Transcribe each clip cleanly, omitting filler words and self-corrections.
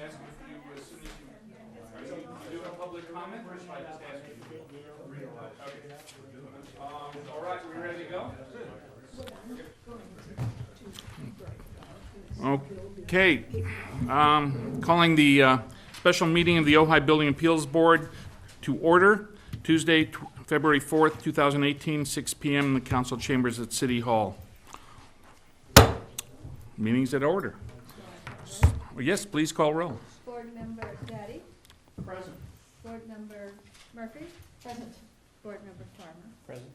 ask if you, as soon as you do a public comment, or should I just ask you? Okay. All right, we ready to go? Okay. Calling the special meeting of the Ojai Building Appeals Board to order, Tuesday, February 4th, 2018, 6 p.m. in the council chambers at City Hall. Meeting's at order. Yes, please call roll. Board Member Daddy. Present. Board Member Murphy. Present. Board Member Farmer. Present.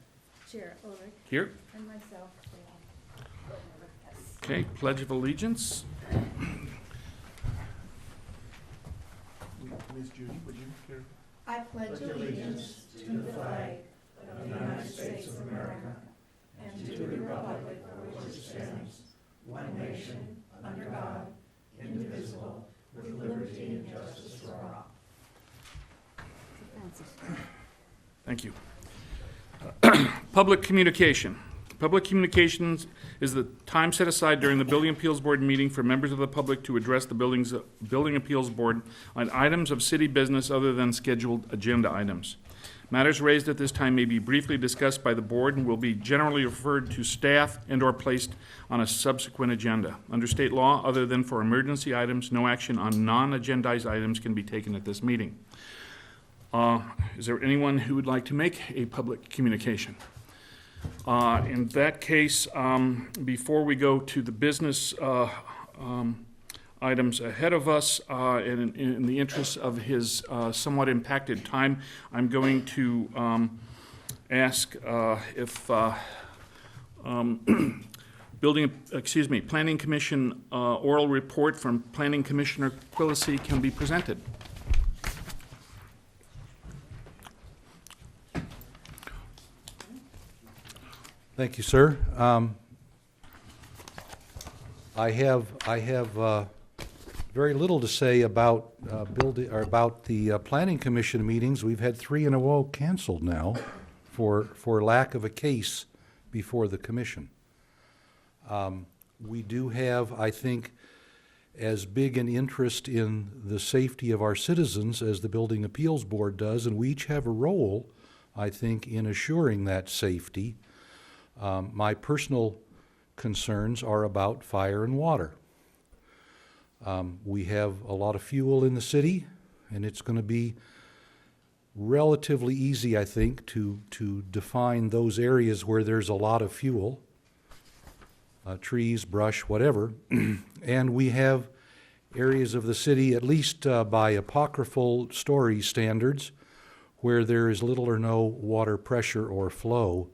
Chair Ulrich. Here. And myself, Board Member Hess. Okay, Pledge of Allegiance. Ms. Judy, would you care? I pledge allegiance to the flag of the United States of America and to the republic for which it stands, one nation, under God, indivisible, with liberty and justice for all. Thank you. Public communication. Public communications is the time set aside during the Building Appeals Board meeting for members of the public to address the Building Appeals Board on items of city business other than scheduled agenda items. Matters raised at this time may be briefly discussed by the board and will be generally referred to staff and/or placed on a subsequent agenda. Under state law, other than for emergency items, no action on non-agendized items can be taken at this meeting. Is there anyone who would like to make a public communication? In that case, before we go to the business items ahead of us, in the interest of his somewhat impacted time, I'm going to ask if Planning Commission oral report from Planning Commissioner Quillisi can be presented. Thank you, sir. I have very little to say about the Planning Commission meetings. We've had 3 in a row canceled now for lack of a case before the commission. We do have, I think, as big an interest in the safety of our citizens as the Building Appeals Board does, and we each have a role, I think, in assuring that safety. My personal concerns are about fire and water. We have a lot of fuel in the city, and it's going to be relatively easy, I think, to define those areas where there's a lot of fuel, trees, brush, whatever. And we have areas of the city, at least by apocryphal story standards, where there is little or no water pressure or flow,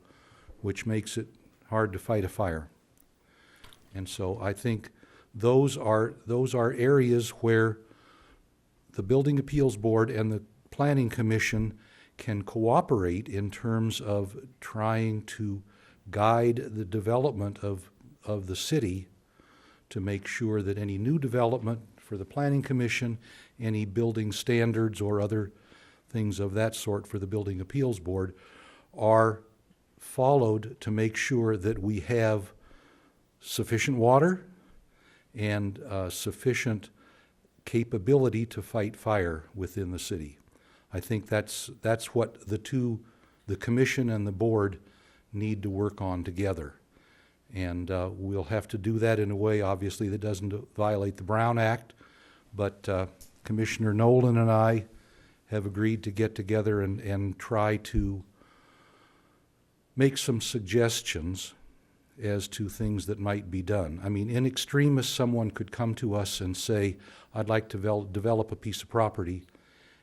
which makes it hard to fight a fire. And so I think those are areas where the Building Appeals Board and the Planning Commission can cooperate in terms of trying to guide the development of the city to make sure that any new development for the Planning Commission, any building standards or other things of that sort for the Building Appeals Board are followed to make sure that we have sufficient water and sufficient capability to fight fire within the city. I think that's what the commission and the board need to work on together. And we'll have to do that in a way, obviously, that doesn't violate the Brown Act, but Commissioner Nolan and I have agreed to get together and try to make some suggestions as to things that might be done. I mean, in extremis, someone could come to us and say, I'd like to develop a piece of property,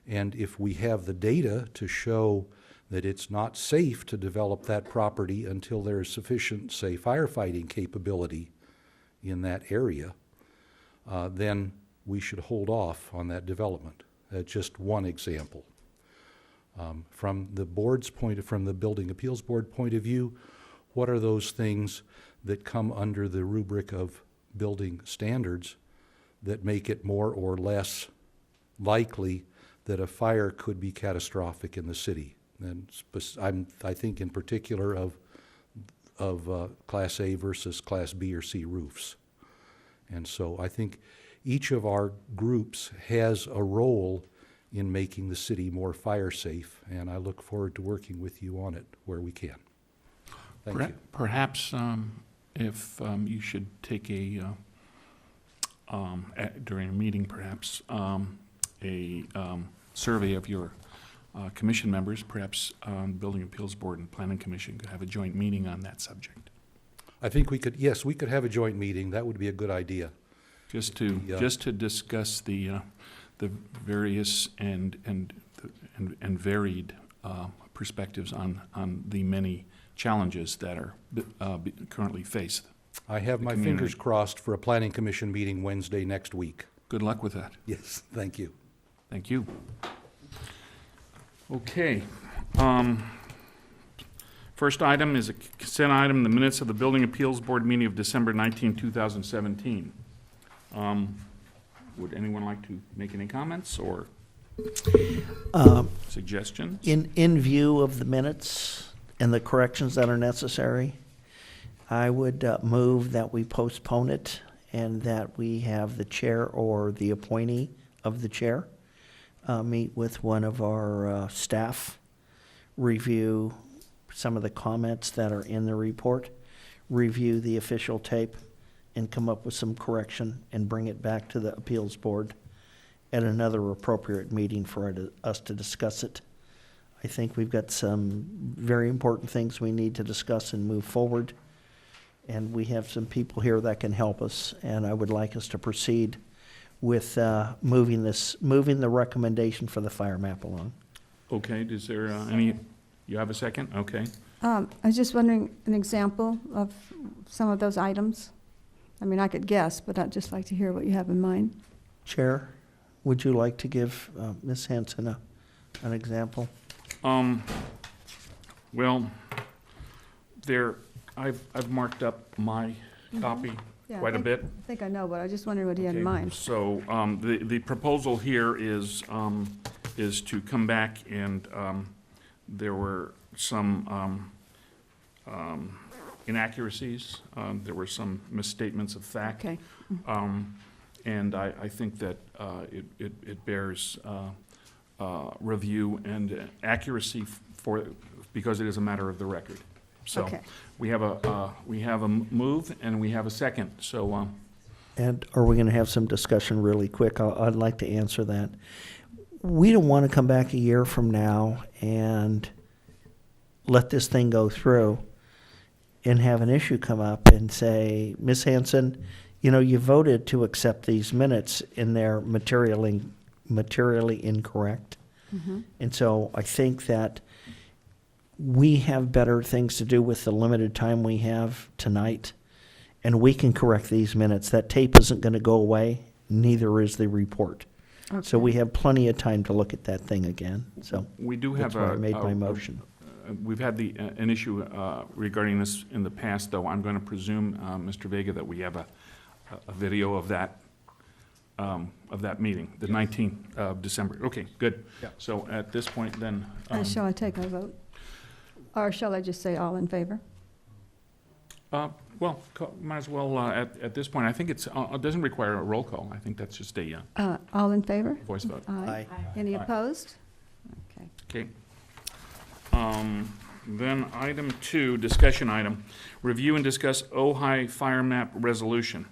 and if we have the data to show that it's not safe to develop that property until there is sufficient, say, firefighting capability in that area, then we should hold off on that development. That's just one example. From the Building Appeals Board point of view, what are those things that come under the rubric of building standards that make it more or less likely that a fire could be catastrophic in the city? And I think in particular of Class A versus Class B or C roofs. And so I think each of our groups has a role in making the city more fire safe, and I look forward to working with you on it where we can. Thank you. Perhaps if you should take during a meeting, perhaps a survey of your commission members, perhaps Building Appeals Board and Planning Commission could have a joint meeting on that subject. I think we could, yes, we could have a joint meeting. That would be a good idea. Just to discuss the various and varied perspectives on the many challenges that are currently faced. I have my community. fingers crossed for a planning commission meeting Wednesday next week. Good luck with that. Yes, thank you. Thank you. Okay. First item is a consent item, the minutes of the Building Appeals Board meeting of December 19, 2017. Would anyone like to make any comments or suggestions? In view of the minutes and the corrections that are necessary, I would move that we postpone it and that we have the chair or the appointee of the chair meet with one of our staff, review some of the comments that are in the report, review the official tape, and come up with some correction and bring it back to the appeals board at another appropriate meeting for us to discuss it. I think we've got some very important things we need to discuss and move forward. And we have some people here that can help us, and I would like us to proceed with moving the recommendation for the fire map along. Okay, is there any, you have a second? Okay. I was just wondering an example of some of those items. I mean, I could guess, but I'd just like to hear what you have in mind. Chair, would you like to give Ms. Hanson an example? Well, I've marked up my copy Yeah, quite a bit. I think I know, but I just wondered what he had in Okay, mind. So, the proposal here is to come back and, there were some, inaccuracies, there were some misstatements of fact. Okay. And I think that, it bears, review and accuracy because it is a matter of the record. So, Okay. we have a move and we have a second, so, And are we going to have some discussion really quick? I'd like to answer that. We don't want to come back a year from now and let this thing go through and have an issue come up and say, Ms. Hanson, you know, you voted to accept these minutes and they're materially incorrect. Mm-hmm. And so I think that we have better things to do with the limited time we have tonight, and we can correct these minutes. That tape isn't going to go away, neither is the report. So we have plenty of time to look at that thing again. So we do have that's why I made my motion. We've had an issue regarding this in the past, though. I'm going to presume, Mr. Vega, that we have a video of that meeting, the 19th of December. Okay, good. Yeah. So at this point, then, Shall I take a vote? Or shall I just say all in favor? well, might as well, at this point, I think it doesn't require a roll call. I think that's just a All in favor? voice vote. Aye. Any Aye. opposed? Okay. Okay. Then item 2, discussion item, review and discuss Ojai fire map resolution.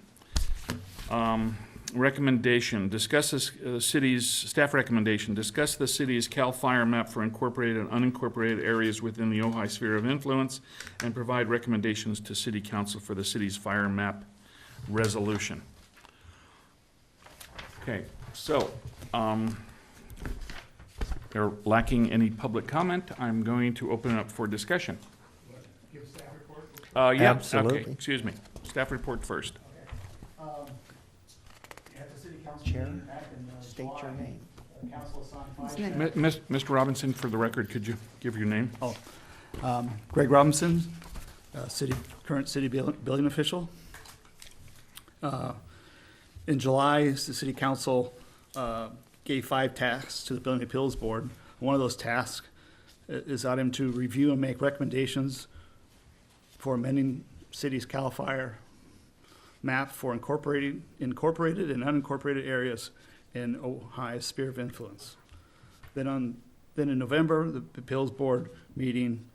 Recommendation, discuss the city's, staff recommendation, discuss the city's CAL FIRE map for incorporated and unincorporated areas within the Ojai sphere of influence, and provide recommendations to city council for the city's fire map resolution. Okay, so, they're lacking any public comment. I'm going to open it up for discussion. Give staff report? Yeah, Absolutely. okay, excuse me. Staff report first. At the city council Chair, meeting back in state July, your name. council assigned His five name. staff. Mr. Robinson, for the record, could you give your name? Greg Robinson, current city building official. In July, the city council gave 5 tasks to the Building Appeals Board. One of those tasks is item to review and make recommendations for amending city's CAL FIRE map for incorporated and unincorporated areas in Ojai's sphere of influence. Then in November, the Appeals Board meeting,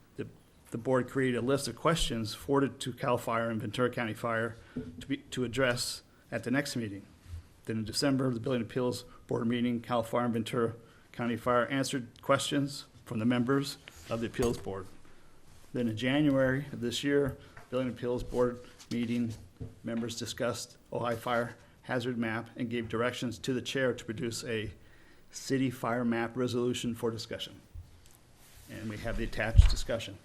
the board created a list of questions forwarded to CAL FIRE and Ventura County Fire to address at the next meeting. Then in December, the Building Appeals Board meeting, CAL FIRE and Ventura County Fire answered questions from the members of the Appeals Board. Then in January of this year, Building Appeals Board meeting, members discussed Ojai Fire Hazard Map and gave directions to the chair to produce a city fire map resolution for discussion. And we have the attached discussion.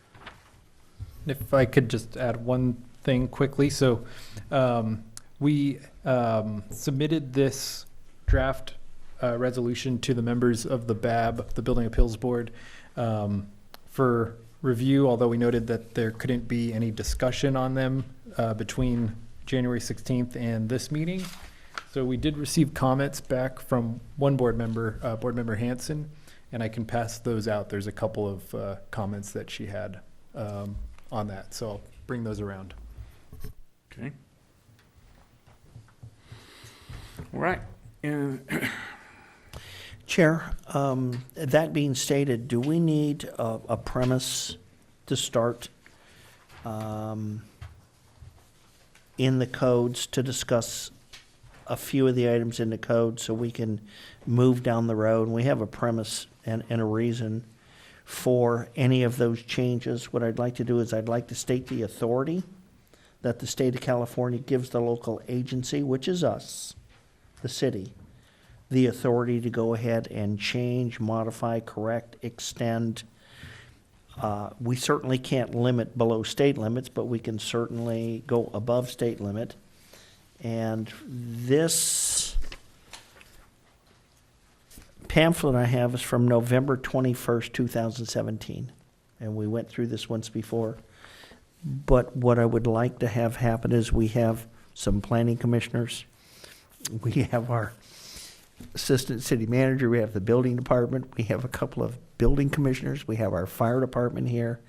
If I could just add one thing quickly. So we submitted this draft resolution to the members of the BAB, the Building Appeals Board, for review, although we noted that there couldn't be any discussion on them between January 16th and this meeting. So we did receive comments back from one board member Hanson, and I can pass those out. There's a couple of comments that she had on that, so I'll bring those around. Okay. All right. Chair, that being stated, do we need a premise to start in the codes to discuss a few of the items in the code so we can move down the road? And we have a premise and a reason for any of those changes. What I'd like to do is I'd like to state the authority that the state of California gives the local agency, which is us, the city, the authority to go ahead and change, modify, correct, extend. We certainly can't limit below state limits, but we can certainly go above state limit. And this pamphlet I have is from November 21st, 2017. And we went through this once before. But what I would like to have happen is we have some planning commissioners. We have our assistant city manager. We have the building department. We have a couple of building commissioners. We have our fire department here.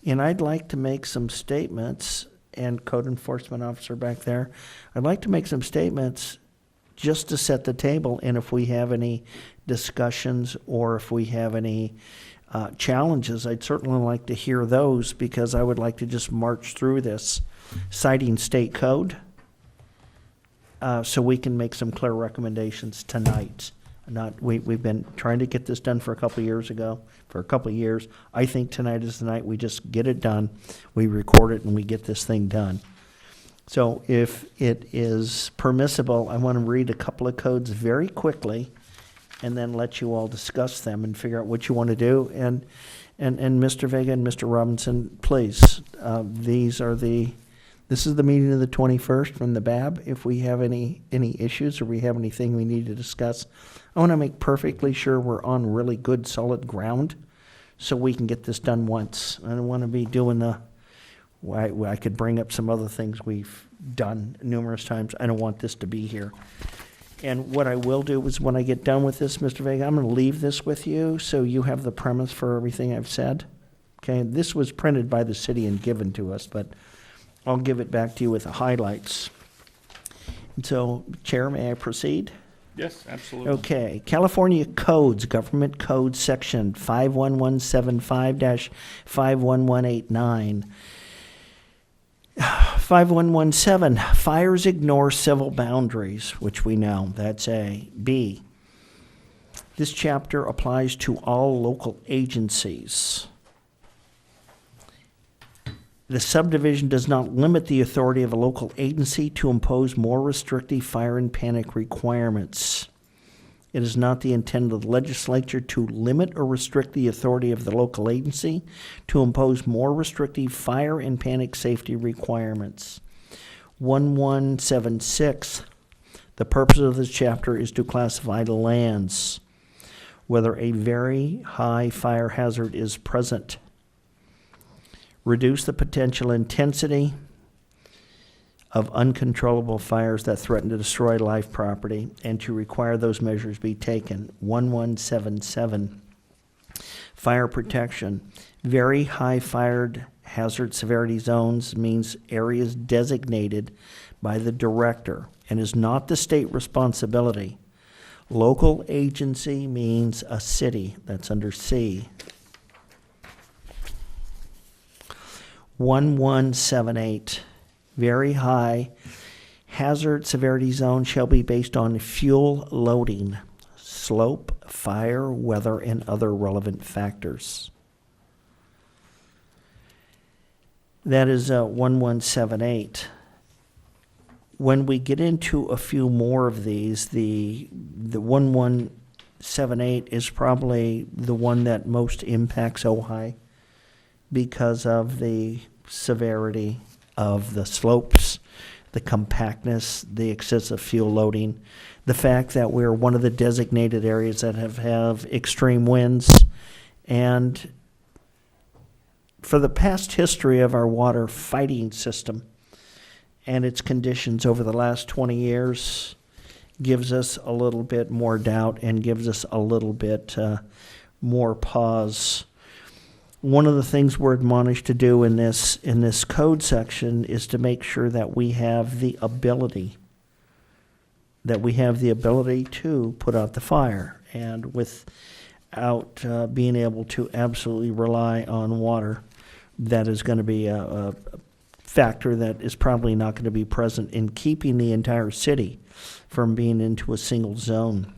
And I'd like to make some statements, and code enforcement officer back there. I'd like to make some statements just to set the table, and if we have any discussions or if we have any challenges, I'd certainly like to hear those, because I would like to just march through this citing state code so we can make some clear recommendations tonight. We've been trying to get this done for a couple of years. I think tonight is the night we just get it done, we record it, and we get this thing done. So if it is permissible, I want to read a couple of codes very quickly and then let you all discuss them and figure out what you want to do. And Mr. Vega and Mr. Robinson, please, this is the meeting of the 21st from the BAB. If we have any issues or we have anything we need to discuss, I want to make perfectly sure we're on really good, solid ground so we can get this done once. I don't want to be doing I could bring up some other things we've done numerous times. I don't want this to be here. And what I will do is when I get done with this, Mr. Vega, I'm going to leave this with you so you have the premise for everything I've said. Okay, this was printed by the city and given to us, but I'll give it back to you with the highlights. And so, Chair, may I proceed? Yes, absolutely. Okay, California Codes, Government Code Section 51175-51189. 5117, fires ignore civil boundaries, which we know, that's A. B, this chapter applies to all local agencies. The subdivision does not limit the authority of a local agency to impose more restrictive fire and panic requirements. It is not the intent of the legislature to limit or restrict the authority of the local agency to impose more restrictive fire and panic safety requirements. 1176, the purpose of this chapter is to classify the lands, whether a very high fire hazard is present, reduce the potential intensity of uncontrollable fires that threaten to destroy life, property, and to require those measures be taken. 1177, fire protection. Very high fire hazard severity zones means areas designated by the director and is not the state responsibility. Local agency means a city. That's under C. 1178, very high hazard severity zone shall be based on fuel loading, slope, fire, weather, and other relevant factors. That is 1178. When we get into a few more of these, the 1178 is probably the one that most impacts Ojai because of the severity of the slopes, the compactness, the excessive fuel loading, the fact that we're one of the designated areas that have extreme winds, and for the past history of our water fighting system and its conditions over the last 20 years gives us a little bit more doubt and gives us a little bit more pause. One of the things we're admonished to do in this code section is to make sure that we have the ability to put out the fire, and without being able to absolutely rely on water, that is going to be a factor that is probably not going to be present in keeping the entire city from being into a single zone.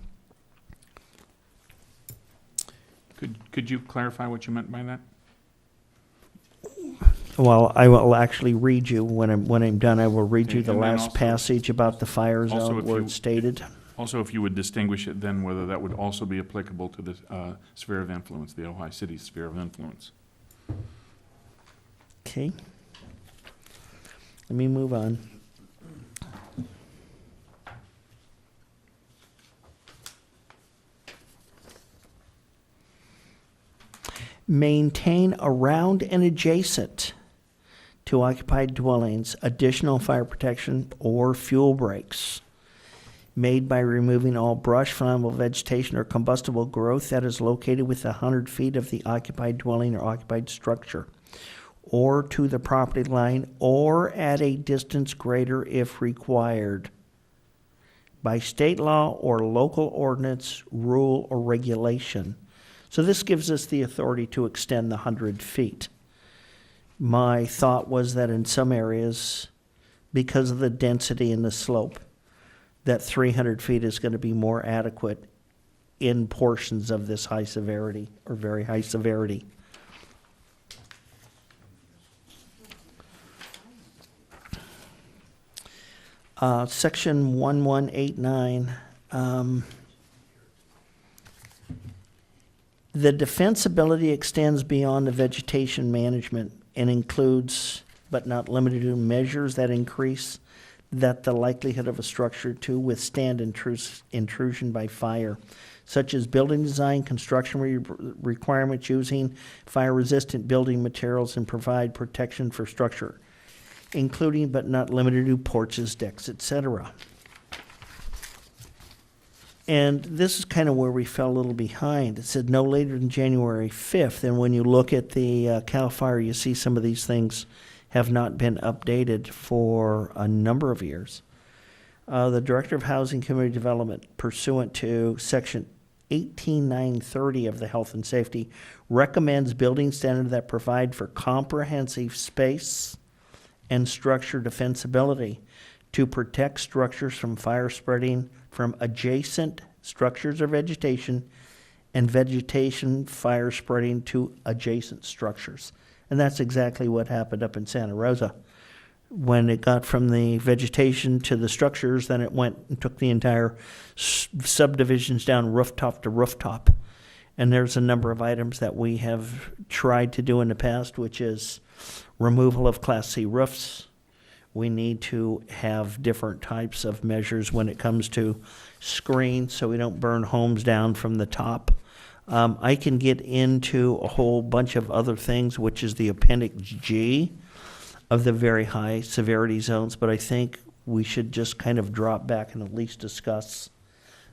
Could you clarify what you meant by that? Well, I will actually read you when I'm done. I will read Okay, you the and then last also- passage about the fire Also, zone if where you- it's stated. Also, if you would distinguish it then, whether that would also be applicable to the sphere of influence, the Ojai City sphere of influence. Okay. Let me move on. Maintain around and adjacent to occupied dwellings additional fire protection or fuel breaks made by removing all brush, flammable vegetation, or combustible growth that is located within 100 feet of the occupied dwelling or occupied structure, or to the property line, or at a distance greater if required by state law or local ordinance, rule, or regulation. So this gives us the authority to extend the 100 feet. My thought was that in some areas, because of the density and the slope, that 300 feet is going to be more adequate in portions of this high severity or very high severity. Section 1189, the defensibility extends beyond the vegetation management and includes, but not limited to, measures that increase the likelihood of a structure to withstand intrusion by fire, such as building design, construction requirements using fire-resistant building materials, and provide protection for structure, including but not limited to porches, decks, etc. And this is kind of where we fell a little behind. It said no later than January 5th, and when you look at the CAL FIRE, you see some of these things have not been updated for a number of years. The Director of Housing Community Development, pursuant to Section 18930 of the Health and Safety, recommends building standards that provide for comprehensive space and structure defensibility to protect structures from fire spreading from adjacent structures or vegetation, and vegetation fire spreading to adjacent structures. And that's exactly what happened up in Santa Rosa. When it got from the vegetation to the structures, then it went and took the entire subdivisions down rooftop to rooftop. And there's a number of items that we have tried to do in the past, which is removal of Class C roofs. We need to have different types of measures when it comes to screens so we don't burn homes down from the top. I can get into a whole bunch of other things, which is the Appendix G of the very high severity zones, but I think we should just kind of drop back and at least discuss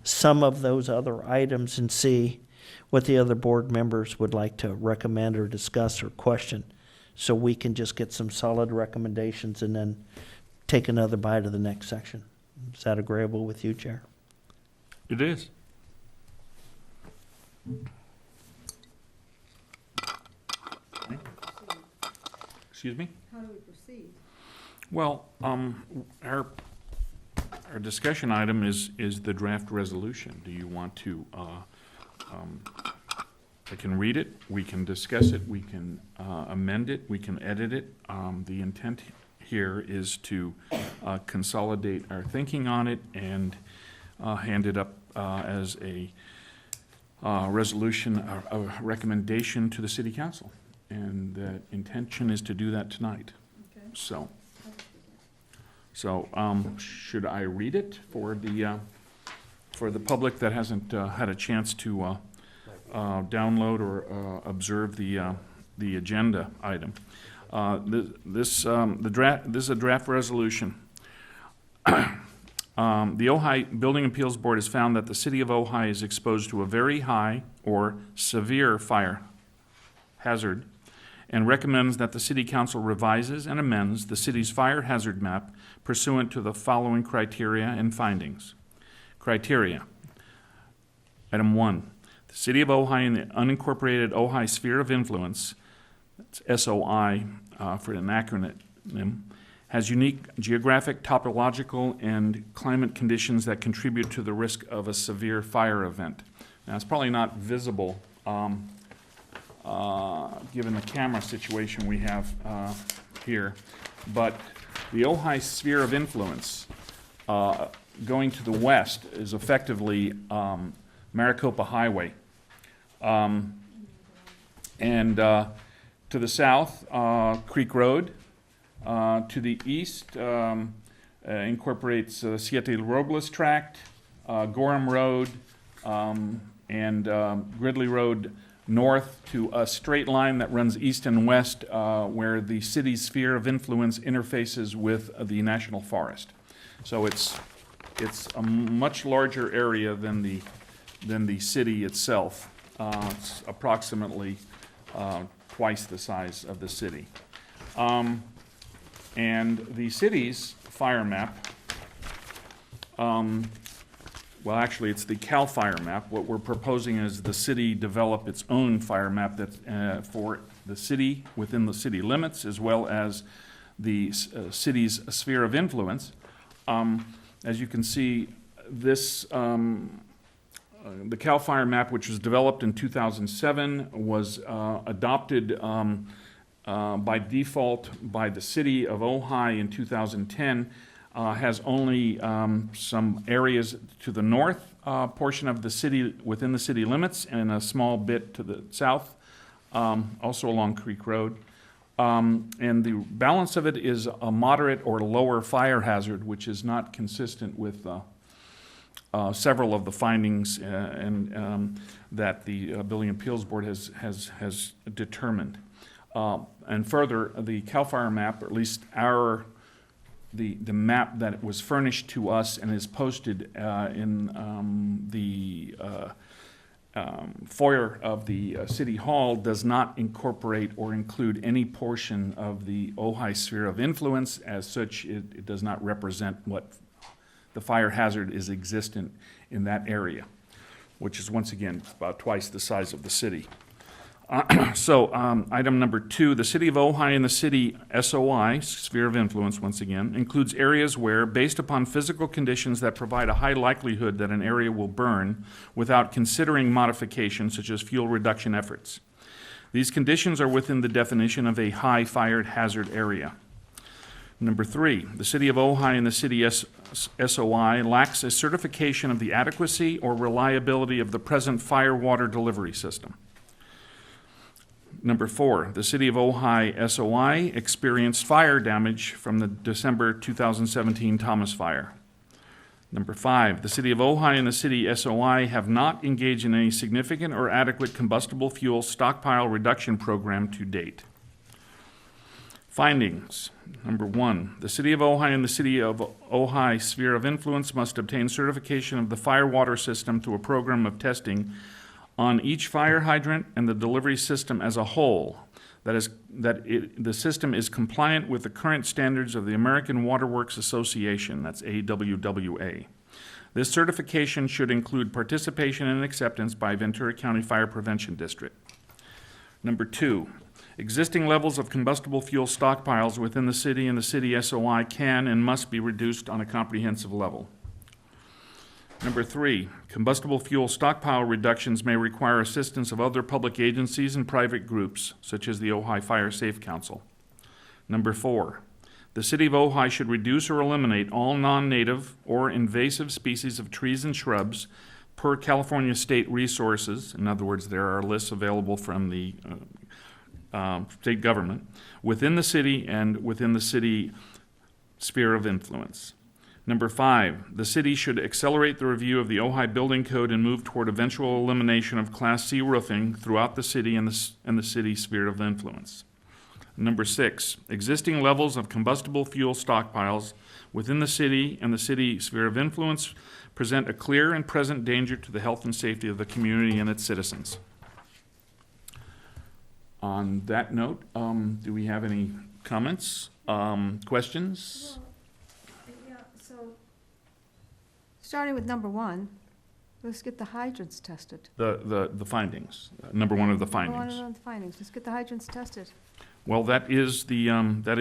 some of those other items and see what the other board members would like to recommend or discuss or question, so we can just get some solid recommendations and then take another bite of the next section. Is that agreeable with you, Chair? It is. Excuse me? How do we proceed? Well, our discussion item is the draft resolution. Do you want to, I can read it, we can discuss it, we can amend it, we can edit it. The intent here is to consolidate our thinking on it and hand it up as a resolution, a recommendation to the city council. And the intention is to do that tonight. Okay. So, should I read it for the public that hasn't had a chance to download or observe the agenda item? This is a draft resolution. The Ojai Building Appeals Board has found that the city of Ojai is exposed to a very high or severe fire hazard and recommends that the city council revises and amends the city's fire hazard map pursuant to the following criteria and findings. Criteria. Item 1. The city of Ojai and the unincorporated Ojai sphere of influence, that's SOI for an acronym, has unique geographic, topological, and climate conditions that contribute to the risk of a severe fire event. Now, it's probably not visible given the camera situation we have here, but the Ojai sphere of influence going to the west is effectively Maricopa Highway. And to the south, Creek Road. To the east, incorporates Siete Robles Tract, Gorham Road, and Gridley Road north to a straight line that runs east and west where the city's sphere of influence interfaces with the National Forest. So it's a much larger area than the city itself. It's approximately twice the size of the city. And the city's fire map, well, actually, it's the CAL FIRE map. What we're proposing is the city develop its own fire map that for the city, within the city limits, as well as the city's sphere of influence. As you can see, this the CAL FIRE map, which was developed in 2007, was adopted by default by the city of Ojai in 2010, has only some areas to the north portion of the city, within the city limits, and a small bit to the south, also along Creek Road. And the balance of it is a moderate or lower fire hazard, which is not consistent with several of the findings that the Building Appeals Board has determined. And further, the CAL FIRE map, or at least the map that was furnished to us and is posted in the foyer of the City Hall, does not incorporate or include any portion of the Ojai sphere of influence. As such, it does not represent what the fire hazard is existent in that area, which is once again about twice the size of the city. So item number 2, the city of Ojai and the city SOI, sphere of influence once again, includes areas where, based upon physical conditions that provide a high likelihood that an area will burn without considering modifications such as fuel reduction efforts. These conditions are within the definition of a high fire hazard area. Number 3, the city of Ojai and the city SOI lacks a certification of the adequacy or reliability of the present fire water delivery system. Number 4, the city of Ojai SOI experienced fire damage from the December 2017 Thomas Fire. Number 5, the city of Ojai and the city SOI have not engaged in any significant or adequate combustible fuel stockpile reduction program to date. Findings. Number 1, the city of Ojai and the city of Ojai sphere of influence must obtain certification of the fire water system through a program of testing on each fire hydrant and the delivery system as a whole. the system is compliant with the current standards of the American Water Works Association, that's AWWA. This certification should include participation and acceptance by Ventura County Fire Prevention District. Number 2, existing levels of combustible fuel stockpiles within the city and the city SOI can and must be reduced on a comprehensive level. Number 3, combustible fuel stockpile reductions may require assistance of other public agencies and private groups, such as the Ojai Fire Safe Council. Number 4, the city of Ojai should reduce or eliminate all non-native or invasive species of trees and shrubs per California state resources. In other words, there are lists available from the state government within the city and within the city sphere of influence. Number 5, the city should accelerate the review of the Ojai Building Code and move toward eventual elimination of Class C roofing throughout the city and the city sphere of influence. Number 6, existing levels of combustible fuel stockpiles within the city and the city sphere of influence present a clear and present danger to the health and safety of the community and its citizens. On that note, do we have any comments, questions? Yeah, so, starting with number 1, let's get the hydrants tested. The findings, number 1 of the Number findings. one of the findings, let's get the hydrants tested. Well, that is the, that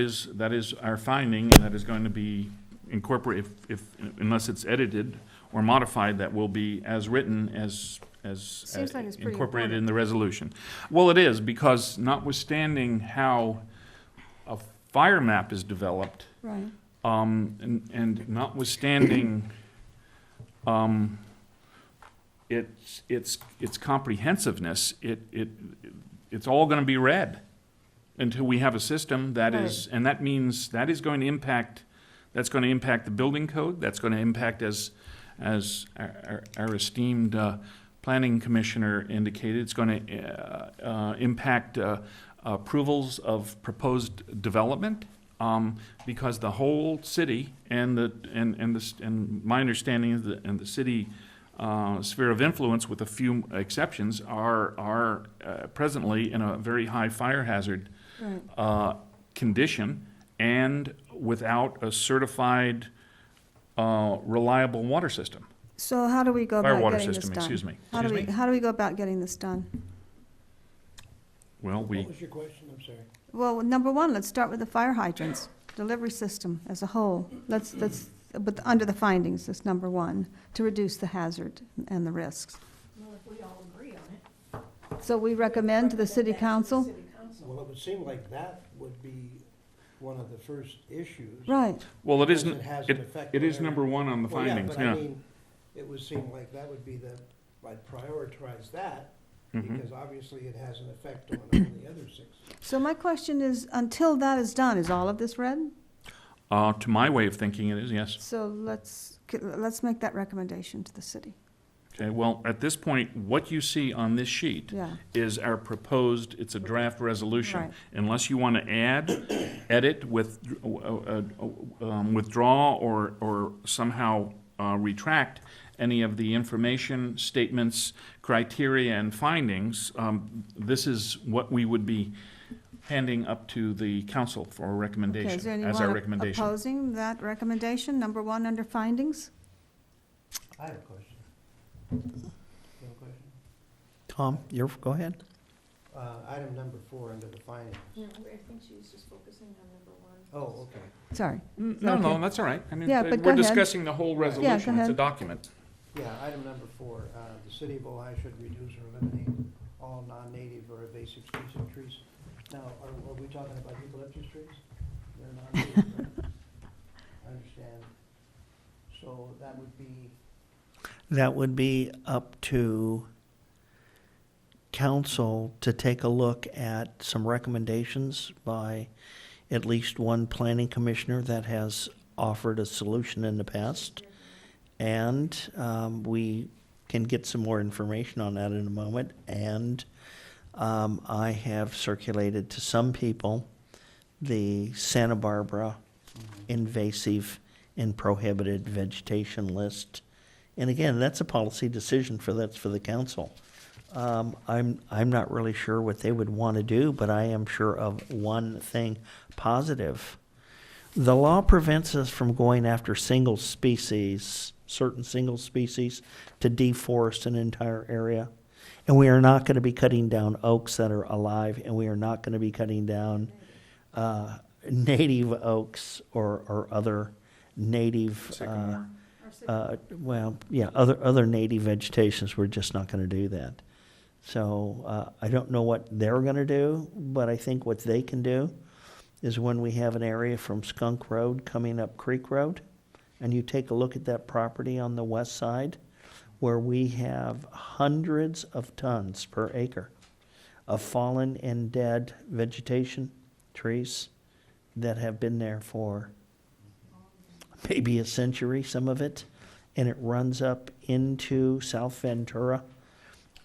is our finding, and that is going to be incorporated, if, unless it's edited or modified, that will be as written as Seems like it's pretty incorporated important. in the resolution. Well, it is, because notwithstanding how a fire map is developed, Right. and notwithstanding its comprehensiveness, it's all going to be red until we have a system that is, and that means that is going to impact, that's going to impact the building code, that's going to impact, as our esteemed planning commissioner indicated, it's going to impact approvals of proposed development, because the whole city and my understanding is that, and the city sphere of influence, with a few exceptions, are presently in a very high fire hazard Right. condition, and without a certified reliable water system. So how do we go Fire about water getting this system, done? excuse me. How do Excuse we, me? how do we go about getting this done? Well, we, What was your question? I'm sorry. Well, number 1, let's start with the fire hydrants, delivery system as a whole. Let's, but under the findings, that's number 1, to reduce the hazard and the risks. Well, if we all agree on it. So we recommend to the city council? Well, it would seem like that would be one of the first issues. Right. well, it Because isn't, it has an it effect it on is every- number 1 on the Well, findings, but I yeah. mean, it would seem like that would be I'd prioritize that, Mhm. because obviously it has an effect on all the other 6. So my question is, until that is done, is all of this red? To my way of thinking, it is, yes. So let's make that recommendation to the city. Okay, well, at this point, what you see on this sheet Yeah. is our proposed, it's a draft resolution. Right. Unless you want to add, edit, withdraw, or somehow retract any of the information, statements, criteria, and findings, this is what we would be handing up to the council for a Okay, is recommendation, there as our anyone recommendation. opposing that recommendation, number 1 under findings? I have a question. You have a question? Tom, go ahead. Item number 4 under the findings. No, I think she was just focusing on number 1. Oh, okay. Sorry. No, Okay. no, that's all right. I mean, Yeah, but go we're ahead. discussing the whole resolution. It's a ahead. document. Yeah, item number 4, the city of Ojai should reduce or eliminate all non-native or invasive species of trees. Now, are we talking about eucalyptus trees? They're non-native, right? I understand. So that would be, That would be up to council to take a look at some recommendations by at least one planning commissioner that has offered a solution in the past. And we can get some more information on that in a moment. And I have circulated to some people the Santa Barbara invasive and prohibited vegetation list. And again, that's a policy decision that's for the council. I'm not really sure what they would want to do, but I am sure of one thing positive. The law prevents us from going after single species, certain single species, to deforest an entire area. And we are not going to be cutting down oaks that are alive, and we are not going to be cutting down native oaks or other native. Sycamore. Other native vegetations. We're just not going to do that. So I don't know what they're going to do, but I think what they can do is when we have an area from Skunk Road coming up Creek Road, and you take a look at that property on the west side, where we have hundreds of tons per acre of fallen and dead vegetation, trees that have been there for maybe a century, some of it, and it runs up into South Ventura,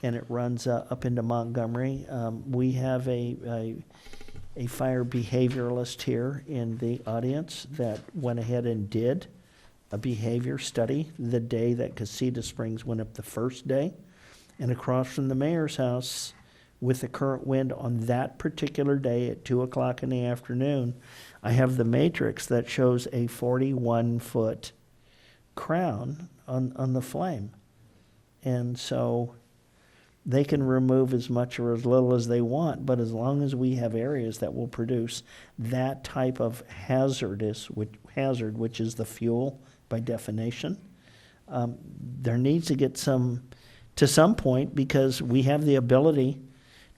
and it runs up into Montgomery. We have a fire behavioralist here in the audience that went ahead and did a behavior study the day that Casita Springs went up the first day. And across from the mayor's house, with the current wind on that particular day at 2 o'clock in the afternoon, I have the matrix that shows a 41-foot crown on the flame. And so they can remove as much or as little as they want, but as long as we have areas that will produce that type of hazard, which is the fuel by definition, there needs to get to some point, because we have the ability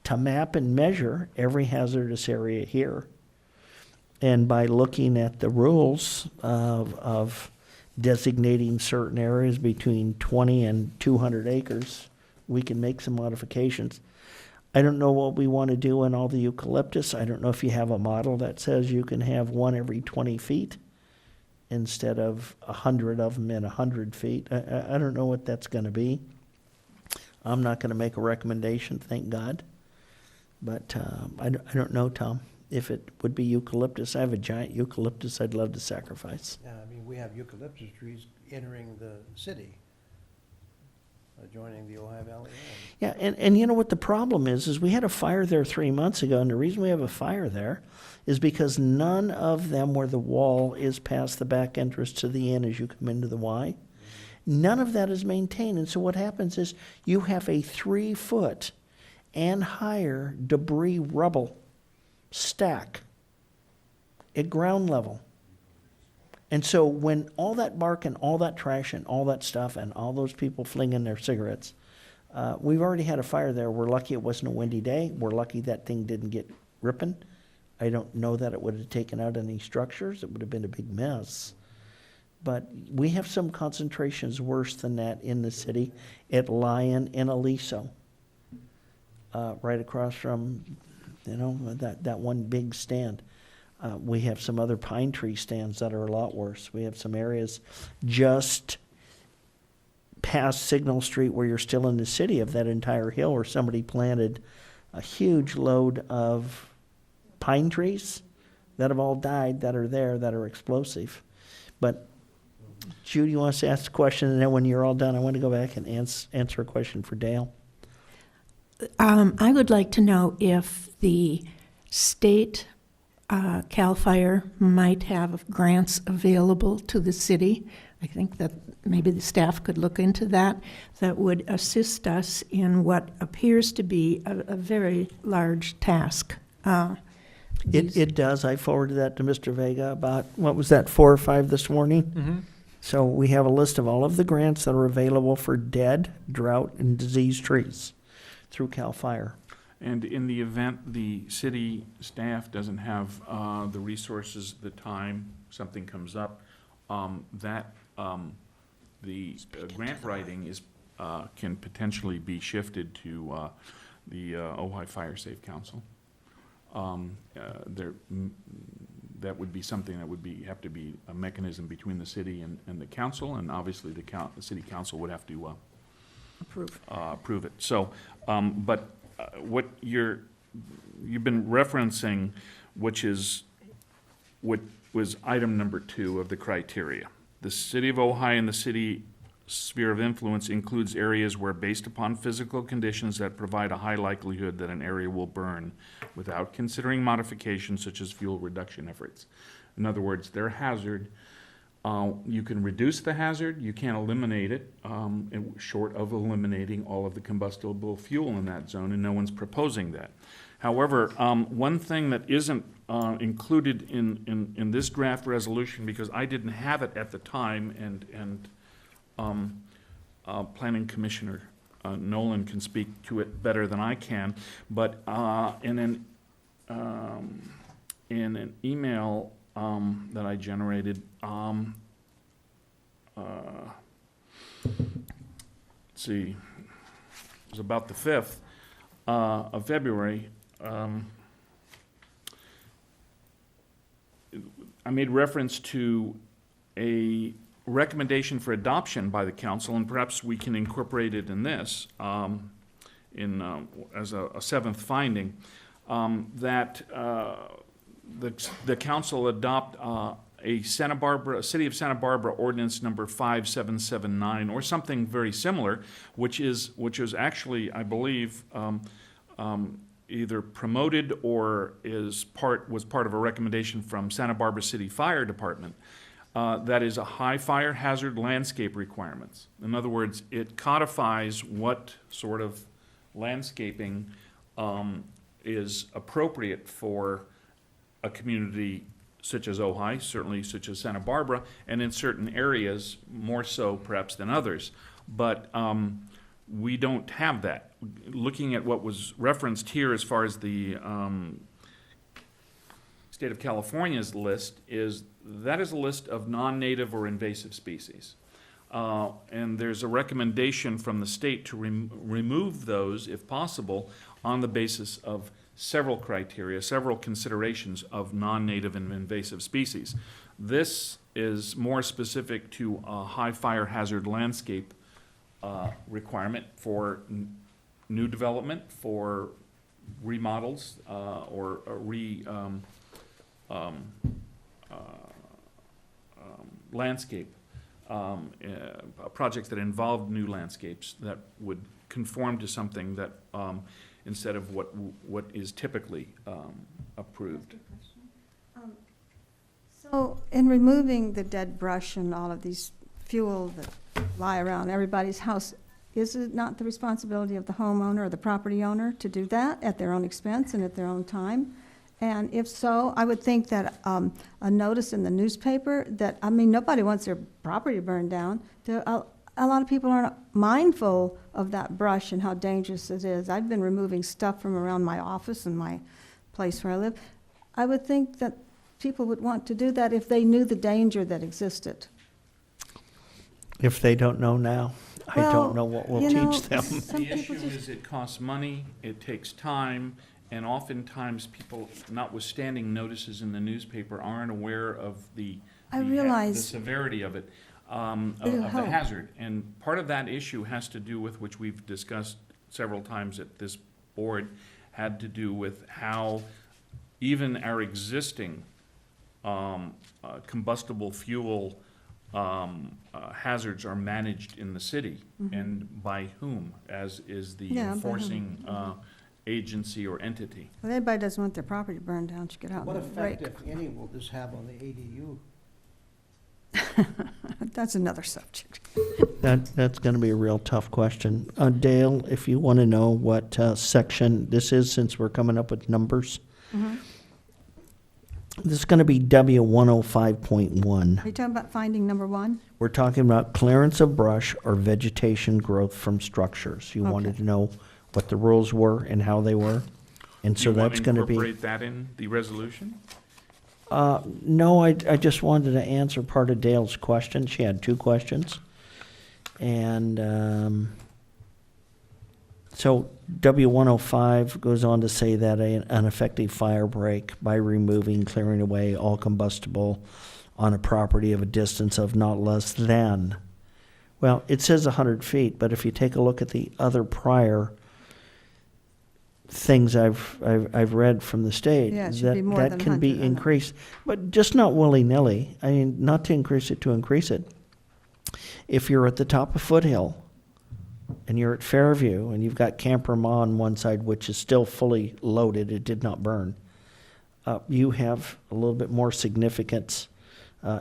to map and measure every hazardous area here. And by looking at the rules of designating certain areas between 20 and 200 acres, we can make some modifications. I don't know what we want to do in all the eucalyptus. I don't know if you have a model that says you can have one every 20 feet instead of 100 of them in 100 feet. I don't know what that's going to be. I'm not going to make a recommendation, thank God. But I don't know, Tom, if it would be eucalyptus. I have a giant eucalyptus I'd love to sacrifice. Yeah, I mean, we have eucalyptus trees entering the city, adjoining the Ojai Valley. Yeah, and you know what the problem is we had a fire there 3 months ago, and the reason we have a fire there is because none of them where the wall is past the back entrance to the inn as you come into the Y, none of that is maintained. And so what happens is you have a 3-foot and higher debris rubble stack at ground level. And so when all that bark and all that trash and all that stuff and all those people flinging their cigarettes, we've already had a fire there. We're lucky it wasn't a windy day. We're lucky that thing didn't get ripping. I don't know that it would have taken out any structures. It would have been a big mess. But we have some concentrations worse than that in the city at Lyon and Aliso, right across from, that one big stand. We have some other pine tree stands that are a lot worse. We have some areas just past Signal Street where you're still in the city of that entire hill where somebody planted a huge load of pine trees that have all died, that are there, that are explosive. But Judy wants to ask the question, and then when you're all done, I want to go back and answer a question for Dale. I would like to know if the state CAL FIRE might have grants available to the city. I think that maybe the staff could look into that would assist us in what appears to be a very large task. It does. I forwarded that to Mr. Vega about, what was that, 4 or 5 this morning? Mm-hmm. So we have a list of all of the grants that are available for dead, drought, and diseased trees through CAL FIRE. And in the event the city staff doesn't have the resources, the time, something comes up, the grant writing is can potentially be shifted to the Ojai Fire Safe Council. That would be something that would have to be a mechanism between the city and the council, and obviously the city council would have to approve it. So, but what you've been referencing, what was item number 2 of the criteria. The city of Ojai and the city sphere of influence includes areas where, based upon physical conditions that provide a high likelihood that an area will burn without considering modifications such as fuel reduction efforts. In other words, they're hazard. You can reduce the hazard, you can't eliminate it, short of eliminating all of the combustible fuel in that zone, and no one's proposing that. However, one thing that isn't included in this draft resolution, because I didn't have it at the time, and Planning Commissioner Nolan can speak to it better than I can, but in an email that I generated, let's see, it was about the 5th of February. I made reference to a recommendation for adoption by the council, and perhaps we can incorporate it in this, as a seventh finding, that the council adopt a City of Santa Barbara ordinance number 5779, or something very similar, which is actually, I believe, either promoted or was part of a recommendation from Santa Barbara City Fire Department. That is a high fire hazard landscape requirements. In other words, it codifies what sort of landscaping is appropriate for a community such as Ojai, certainly such as Santa Barbara, and in certain areas, more so perhaps than others. But we don't have that. Looking at what was referenced here as far as the state of California's list, that is a list of non-native or invasive species. And there's a recommendation from the state to remove those, if possible, on the basis of several criteria, several considerations of non-native and invasive species. This is more specific to a high fire hazard landscape requirement for new development, for remodels, or landscape projects that involve new landscapes that would conform to something that instead of what is typically approved. So in removing the dead brush and all of these fuel that lie around everybody's house, is it not the responsibility of the homeowner or the property owner to do that at their own expense and at their own time? And if so, I would think that a notice in the newspaper that, nobody wants their property burned down. A lot of people aren't mindful of that brush and how dangerous it is. I've been removing stuff from around my office and my place where I live. I would think that people would want to do that if they knew the danger that existed. If they don't know now, I Well, don't know what we'll you know, teach them. Some The issue people just- is it costs money, it takes time, and oftentimes people, notwithstanding notices in the newspaper, aren't aware of the realize- severity of it, of It'll the help. hazard. And part of that issue has to do with, which we've discussed several times at this board, had to do with how even our existing combustible fuel hazards are managed in the city, and by whom, as is the Yeah, by whom. enforcing agency or entity. If anybody doesn't want their property burned down, should get out What and rake. effect, if any, will this have on the ADU? That's another subject. That's going to be a real tough question. Dale, if you want to know what section this is, since we're coming up with numbers, this is going to be W105.1. Are you talking about finding number one? We're talking about clearance of brush or vegetation growth from structures. You wanted Okay. to know what the rules were and how they were. And so that's going to Do you be. want to incorporate that in the resolution? No, I just wanted to answer part of Dale's question. She had two questions. And so W105 goes on to say that an effective fire break by removing, clearing away all combustible on a property of a distance of not less than, well, it says 100 feet, but if you take a look at the other prior things I've read from the state, Yeah, it should be more that than can be 100, I know. increased, but just not willy-nilly. I mean, not to increase it to increase it. If you're at the top of Foothill and you're at Fairview and you've got Camper Ma on one side, which is still fully loaded, it did not burn, you have a little bit more significant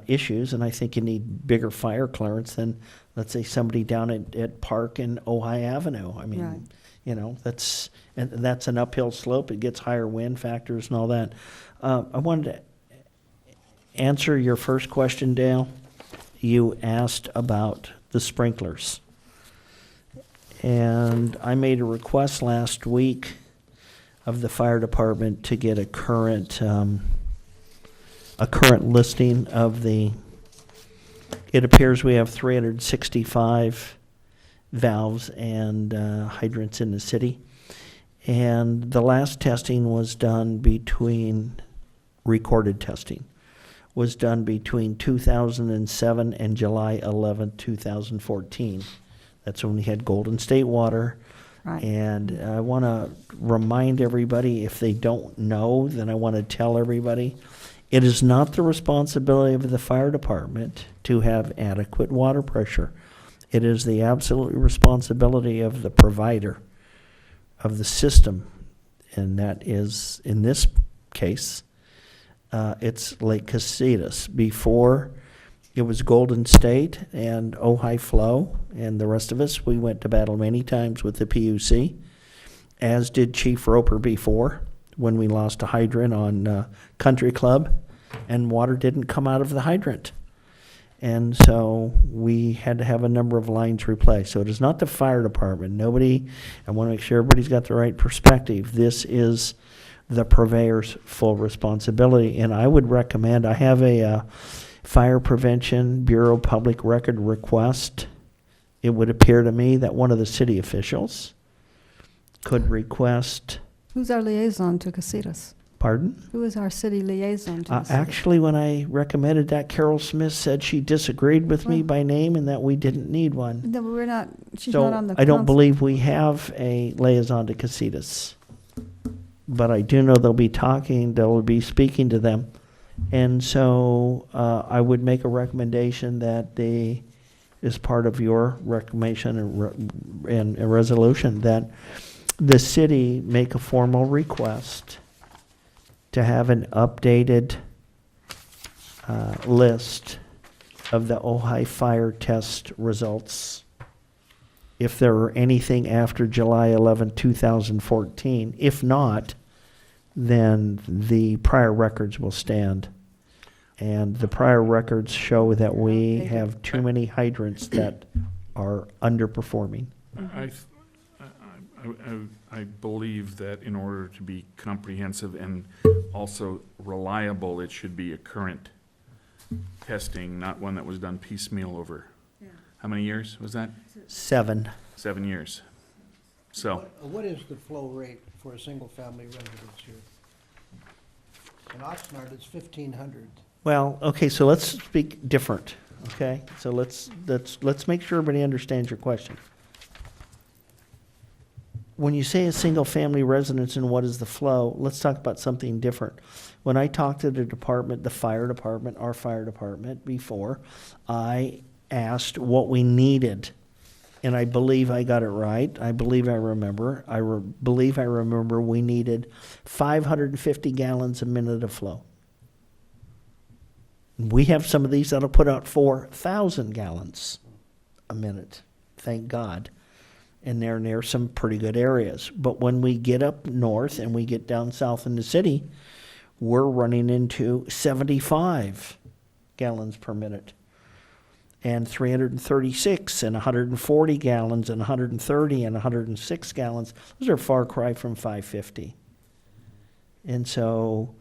issues, and I think you need bigger fire clearance than, let's say, somebody down at Park and Ojai Avenue. I mean, Right. you know, that's an uphill slope. It gets higher wind factors and all that. I wanted to answer your first question, Dale. You asked about the sprinklers. And I made a request last week of the fire department to get a current listing of the, it appears we have 365 valves and hydrants in the city. And the last testing was done recorded testing, was done between 2007 and July 11, 2014. That's when we had Golden State Water. Right. And I want to remind everybody, if they don't know, then I want to tell everybody, it is not the responsibility of the fire department to have adequate water pressure. It is the absolute responsibility of the provider of the system, and that is, in this case, it's Lake Casitas. Before, it was Golden State and Ojai Flow, and the rest of us, we went to battle many times with the PUC, as did Chief Roper before, when we lost a hydrant on Country Club, and water didn't come out of the hydrant. And so we had to have a number of lines replaced. So it is not the fire department. I want to make sure everybody's got the right perspective. This is the purveyor's full responsibility. And I would recommend, I have a Fire Prevention Bureau public record request. It would appear to me that one of the city officials could request, Who's our liaison to Casitas? pardon? Who is our city liaison to the city? Actually, when I recommended that, Carol Smith said she disagreed with me Well- by name and that we didn't need one. No, we're not, she's So not on the I don't council. believe we have a liaison to Casitas. But I do know they'll be speaking to them. And so I would make a recommendation that as part of your recommendation and a resolution, that the city make a formal request to have an updated list of the Ojai fire test results. If there are anything after July 11, 2014. If not, then the prior records will stand. And the prior records show that we have too many hydrants that are underperforming. I believe that in order to be comprehensive and also reliable, it should be a current testing, not one that was done piecemeal over, how many years was that? 7. 7 years. So, What is the flow rate for a single-family residence here? In Oxnard, it's 1,500. Well, okay, so let's speak different, okay? So let's make sure everybody understands your question. When you say a single-family residence and what is the flow, let's talk about something different. When I talked to the department, the fire department, our fire department before, I asked what we needed, and I believe I got it right. I believe I remember. Believe I remember we needed 550 gallons a minute of flow. We have some of these that'll put out 4,000 gallons a minute, thank God. And they're near some pretty good areas. But when we get up north and we get down south in the city, we're running into 75 gallons per minute. And 336 and 140 gallons and 130 and 106 gallons. Those are a far cry from 550. And so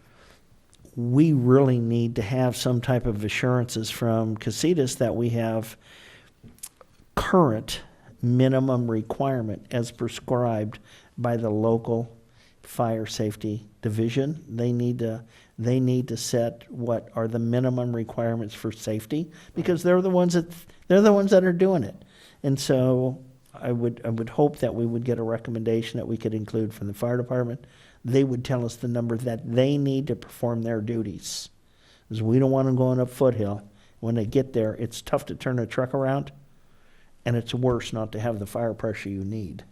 we really need to have some type of assurances from Casitas that we have current minimum requirement as prescribed by the local fire safety division. They need to set what are the minimum requirements for safety, because they're the ones that are doing it. And so I would hope that we would get a recommendation that we could include from the fire department. They would tell us the number that they need to perform their duties, because we don't want them going up Foothill. when they get there, it's tough to turn a truck around, and it's worse not to have the fire pressure you need.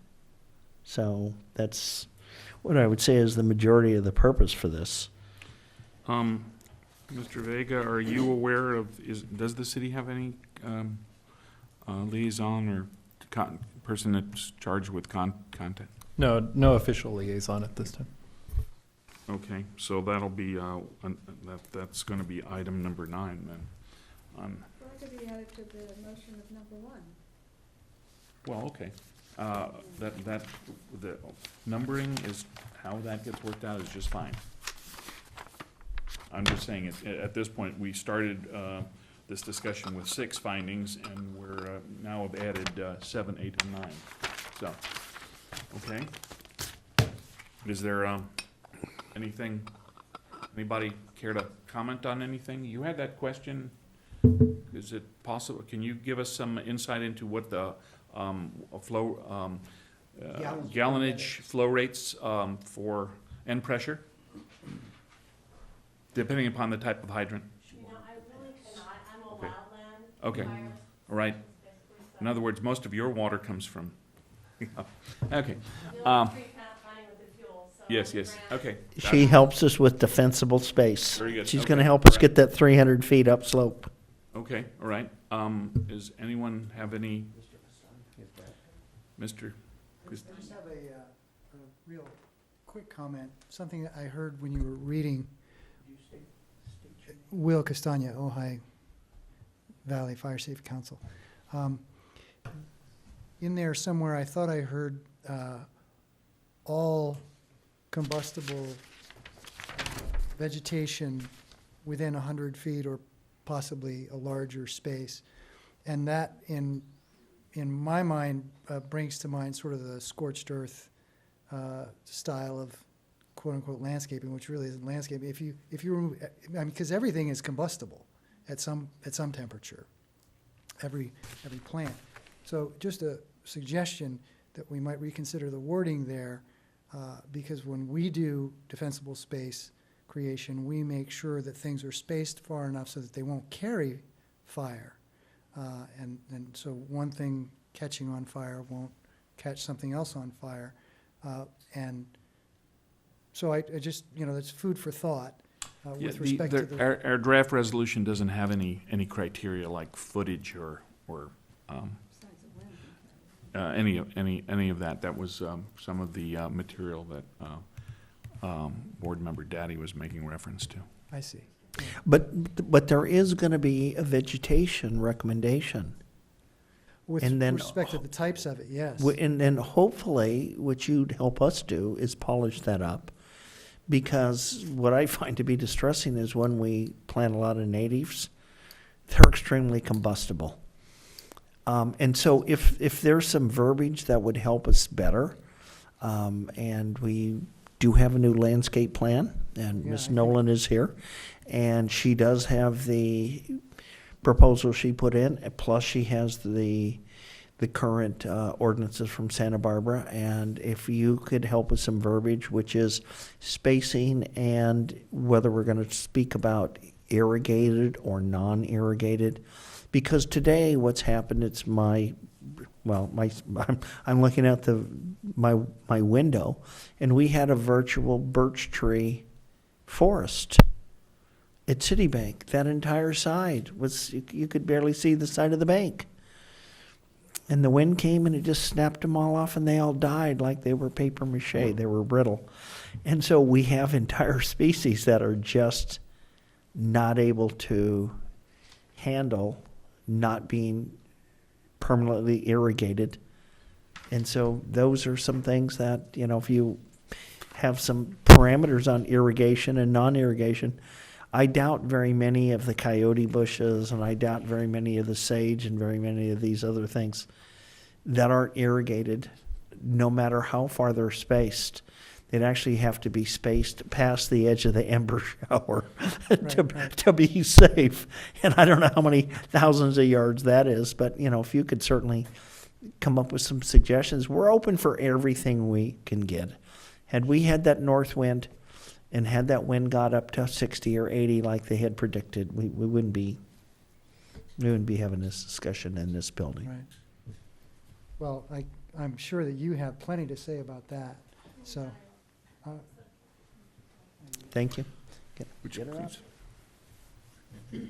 So that's what I would say is the majority of the purpose for this. Mr. Vega, are you aware of, does the city have any liaison or person that's charged with content? No, no official liaison at this time. Okay, so that'll be, that's gonna be item number 9 then. Why could be added to the motion of number 1? Well, okay. The numbering is, how that gets worked out is just fine. I'm just saying, at this point, we started this discussion with 6 findings, and we're now have added 7, 8, and 9. So, okay. Is there anything, anybody care to comment on anything? You had that question. Is it possible, can you give us some insight into what the flow, gallonage flow rates for end pressure? Depending upon the type of hydrant? You know, I really cannot, I'm a Okay. wildland. Okay, fire all right. specialist, In other words, most of your water comes from, okay. so Um, free pathfinding with the fuel, so. Yes, yes, okay. She helps us with defensible space. Very good. She's Okay. gonna help us get that 300 feet upslope. Okay, all right. Does anyone have any? Mr. I just have a real quick comment, something that I heard when you were reading. Will Castagna, Ojai Valley Fire Safety Council. In there somewhere, I thought I heard all combustible vegetation within 100 feet or possibly a larger space. And that, in my mind, brings to mind sort of the scorched earth style of quote-unquote landscaping, which really isn't landscaping. If you remove, I mean, because everything is combustible at some temperature, every plant. So just a suggestion that we might reconsider the wording there, because when we do defensible space creation, we make sure that things are spaced far enough so that they won't carry fire. And so one thing catching on fire won't catch something else on fire. And so I just, that's food for thought with respect to the. Our draft resolution doesn't have any criteria like footage or any of that. That was some of the material that Board Member Daddy was making reference to. I see. But there is gonna be a vegetation recommendation. With And then- respect to the types of it, yes. And then hopefully, what you'd help us do is polish that up. Because what I find to be distressing is when we plant a lot of natives, they're extremely combustible. And so if there's some verbiage that would help us better, and we do have a new landscape plan, and Yeah, Ms. I think- Nolan is here, and she does have the proposal she put in, plus she has the current ordinances from Santa Barbara, and if you could help with some verbiage, which is spacing and whether we're going to speak about irrigated or non-irrigated, because today what's happened, it's I'm looking out my window, and we had a virtual birch tree forest at Citibank. That entire side was, you could barely see the side of the bank. And the wind came and it just snapped them all off, and they all died like they were paper mache. They were brittle. And so we have entire species that are just not able to handle not being permanently irrigated. And so those are some things that, if you have some parameters on irrigation and non-irrigation, I doubt very many of the coyote bushes, and I doubt very many of the sage and very many of these other things that aren't irrigated, no matter how far they're spaced. They'd actually have to be spaced past the edge of the ember shower to be safe. And I don't know how many thousands of yards that is, but, if you could certainly come up with some suggestions. We're open for everything we can get. Had we had that north wind, and had that wind got up to 60 or 80 like they had predicted, we wouldn't be We wouldn't be having this discussion in this building. Right. Well, I'm sure that you have plenty to say about that, so. Thank you. Which, Get her out. please.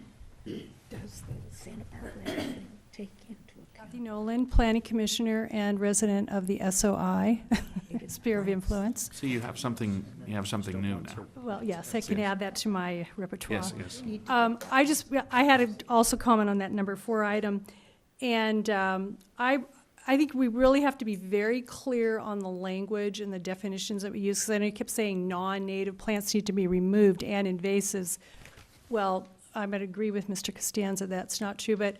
Does the Santa Barbara thing take into Kathy Nolan, Planning Commissioner and resident of the SOI, Sphere of Influence. See, you have something new now. Well, yes, I can add that to my repertoire. Yes, yes. I had to also comment on that number 4 item, and I think we really have to be very clear on the language and the definitions that we use, because I know you kept saying non-native plants need to be removed and invasives. Well, I'm going to agree with Mr. Costanza, that's not true, but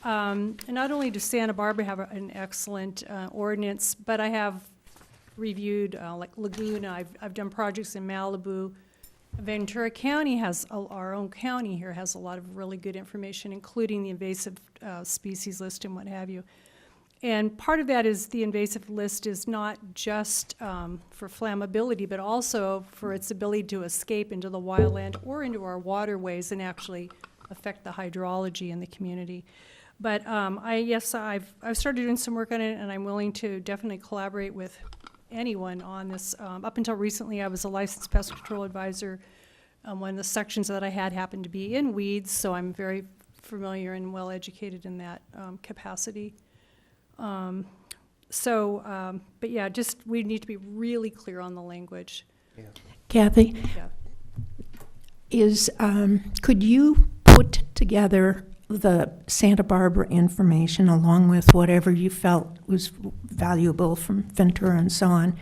not only does Santa Barbara have an excellent ordinance, but I have reviewed like Laguna, I've done projects in Malibu. Ventura County has, our own county here has a lot of really good information, including the invasive species list and what have you. And part of that is the invasive list is not just for flammability, but also for its ability to escape into the wildland or into our waterways and actually affect the hydrology in the community. But I've started doing some work on it, and I'm willing to definitely collaborate with anyone on this. Up until recently, I was a licensed pest control advisor. One of the sections that I had happened to be in weeds, so I'm very familiar and well educated in that capacity. But yeah, just we need to be really clear on the language. Kathy, Yeah. could you put together the Santa Barbara information along with whatever you felt was valuable from Ventura and so on,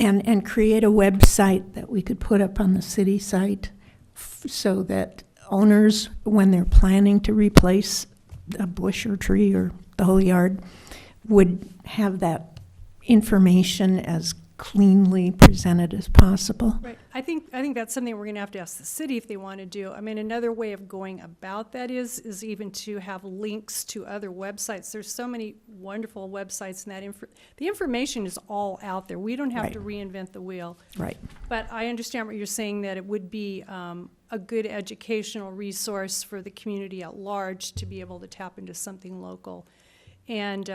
and create a website that we could put up on the city site so that owners, when they're planning to replace a bush or tree or the whole yard, would have that information as cleanly presented as possible? Right. I think that's something we're going to have to ask the city if they want to do. I mean, another way of going about that is even to have links to other websites. There's so many wonderful websites, and the information is all out there. We don't have Right. to reinvent the wheel. Right. But I understand what you're saying, that it would be a good educational resource for the community at large to be able to tap into something local. And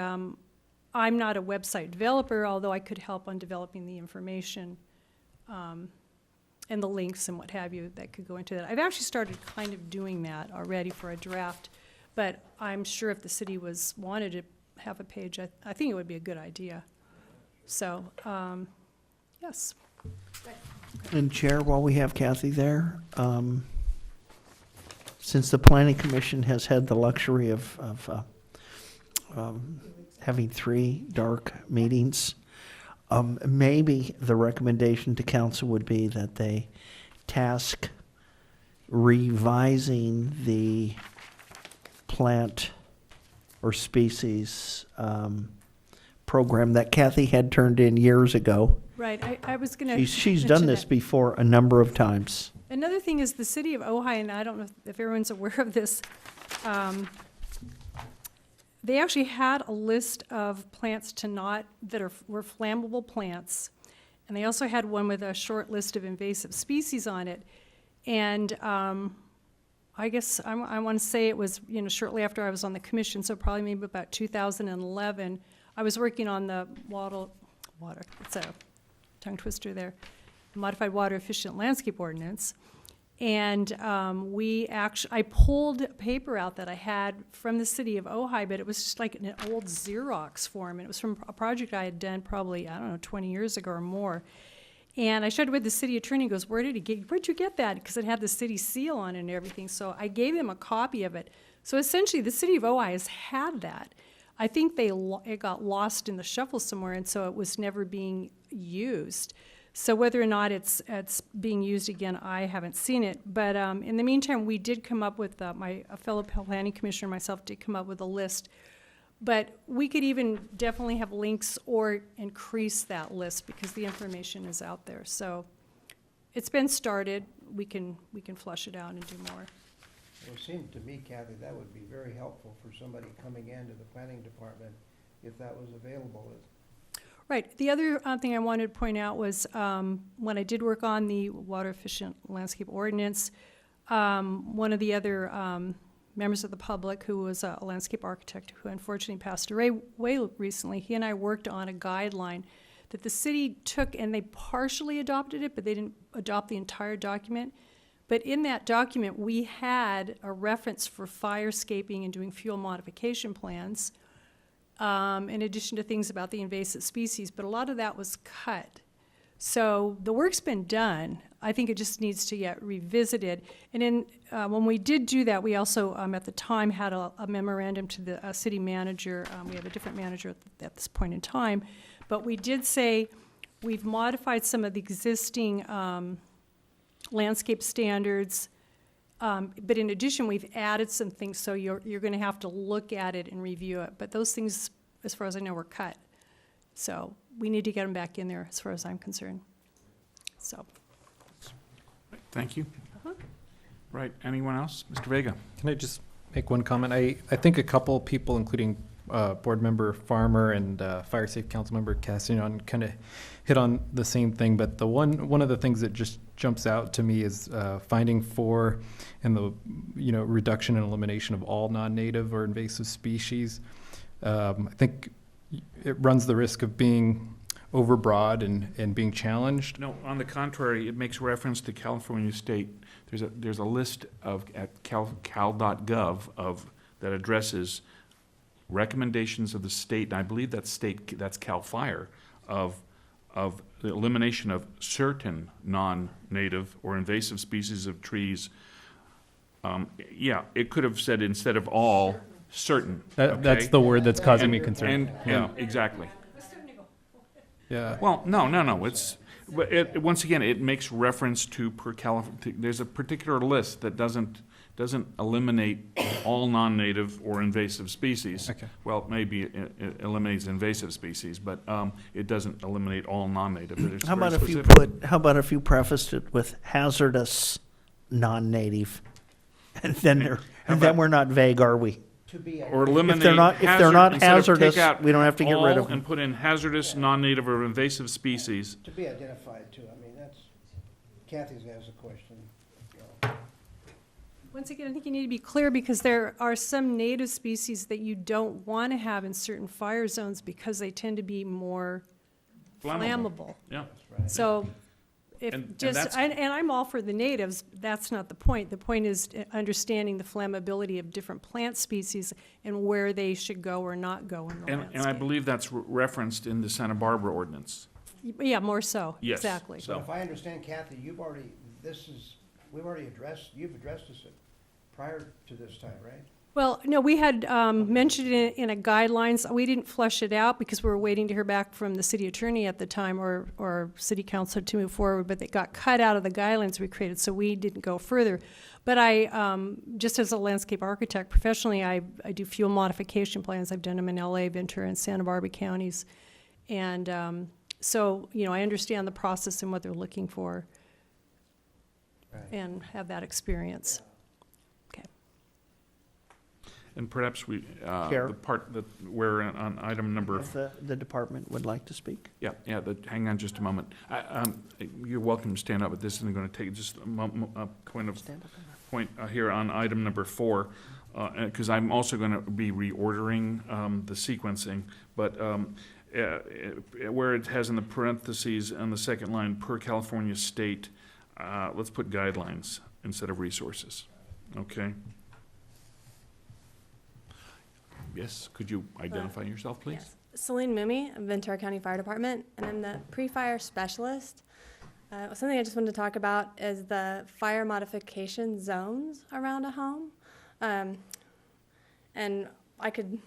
I'm not a website developer, although I could help on developing the information and the links and what have you that could go into that. I've actually started kind of doing that already for a draft, but I'm sure if the city wanted to have a page, I think it would be a good idea. So, yes. And Chair, while we have Kathy there, since the Planning Commission has had the luxury of having 3 dark meetings, maybe the recommendation to council would be that they task revising the plant or species program that Kathy had turned in years ago. Right, I was going to. She's done this before a number of times. Another thing is the city of Ojai, and I don't know if everyone's aware of this, they actually had a list of plants that were flammable plants, and they also had one with a short list of invasive species on it. And I guess I want to say it was shortly after I was on the commission, so probably maybe about 2011. I was working on the water. It's a tongue twister there. Modified Water Efficient Landscape Ordinance. And I pulled paper out that I had from the city of Ojai, but it was just like an old Xerox form. And it was from a project I had done probably, 20 years ago or more. And I showed it with the city attorney. He goes, where'd you get that? Because it had the city seal on it and everything. So I gave him a copy of it. So essentially, the city of Ojai has had that. I think it got lost in the shuffle somewhere, and so it was never being used. So whether or not it's being used again, I haven't seen it. But in the meantime, we did come up with, a fellow planning commissioner and myself did come up with a list. But we could even definitely have links or increase that list because the information is out there. So it's been started. We can flush it out and do more. It seemed to me, Kathy, that would be very helpful for somebody coming into the planning department if that was available. Right. The other thing I wanted to point out was when I did work on the Water Efficient Landscape Ordinance, one of the other members of the public, who was a landscape architect who unfortunately passed away recently. He and I worked on a guideline that the city took, and they partially adopted it, but they didn't adopt the entire document. But in that document, we had a reference for firescaping and doing fuel modification plans, in addition to things about the invasive species, but a lot of that was cut. So the work's been done. I think it just needs to get revisited. And then when we did do that, we also, at the time, had a memorandum to the city manager. We have a different manager at this point in time. But we did say we've modified some of the existing landscape standards. But in addition, we've added some things, so you're going to have to look at it and review it. But those things, as far as I know, were cut. So we need to get them back in there, as far as I'm concerned. So. Thank you. Right, anyone else? Mr. Vega? Can I just make one comment? I think a couple people, including Board Member Farmer and Fire Safe Council Member Castellon, kind of hit on the same thing. But the one of the things that just jumps out to me is finding for and the reduction and elimination of all non-native or invasive species. I think it runs the risk of being overbroad and being challenged. No, on the contrary, it makes reference to California State. There's a list at cal.gov that addresses recommendations of the state, and I believe that's CAL FIRE, of the elimination of certain non-native or invasive species of trees. Yeah, it could have said instead of all, certain. That's okay? the word that's causing me concern. And exactly. Yeah. Well, no. Once again, it makes reference to there's a particular list that doesn't eliminate all non-native or invasive species. Okay. Well, maybe it eliminates invasive species, but it doesn't eliminate all non-native. It is How very about if you specific. how about if you prefaced it with hazardous non-native? And then we're not vague, are we? To be, Or eliminate if they're not instead of take hazardous, out we don't have to get rid of all them. and put in hazardous, non-native, or invasive species. to be identified too. I mean, that's, Kathy's has a question. Once again, I think you need to be clear, because there are some native species that you don't want to have in certain fire zones because they tend to be more flammable. Yeah. So if And just, that's- and I'm all for the natives, that's not the point. The point is understanding the flammability of different plant species and where they should go or not go in the And I landscape. believe that's referenced in the Santa Barbara ordinance. Yeah, more so, Yes. exactly. So- So if I understand, Kathy, you've already addressed this prior to this time, right? Well, no, we had mentioned it in a guidelines. We didn't flesh it out because we were waiting to hear back from the city attorney at the time, or city council, to move forward, but it got cut out of the guidelines we created, so we didn't go further. But I, just as a landscape architect professionally, I do fuel modification plans. I've done them in LA, Ventura, and Santa Barbara counties. And so, I understand the process and what they're looking for, Right. and have that experience. And perhaps we, Chair? the part that we're on item number, If the department would like to speak. yeah, hang on just a moment. You're welcome to stand up, but this isn't going to take just a point here on item number 4, because I'm also going to be reordering the sequencing, but where it has in the parentheses on the second line, per California State, let's put guidelines instead of resources, okay? Yes, could you identify yourself, please? Yes. Celine Mumi, Ventura County Fire Department, and I'm the pre-fire specialist. Something I just wanted to talk about is the fire modification zones around a home. And I could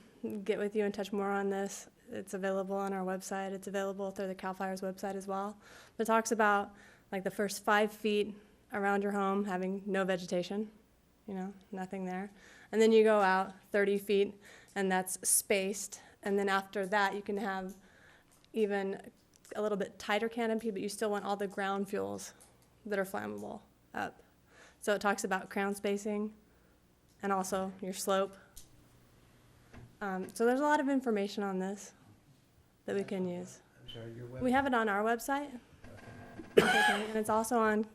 get with you and touch more on this. It's available on our website. It's available through the CAL FIRE's website as well. But it talks about like the first 5 feet around your home having no vegetation, nothing there. And then you go out 30 feet, and that's spaced. And then after that, you can have even a little bit tighter canopy, but you still want all the ground fuels that are flammable up. So it talks about crown spacing and also your slope. So there's a lot of information on this that we can use. I'm sorry, your web. We have it on our website, and it's also on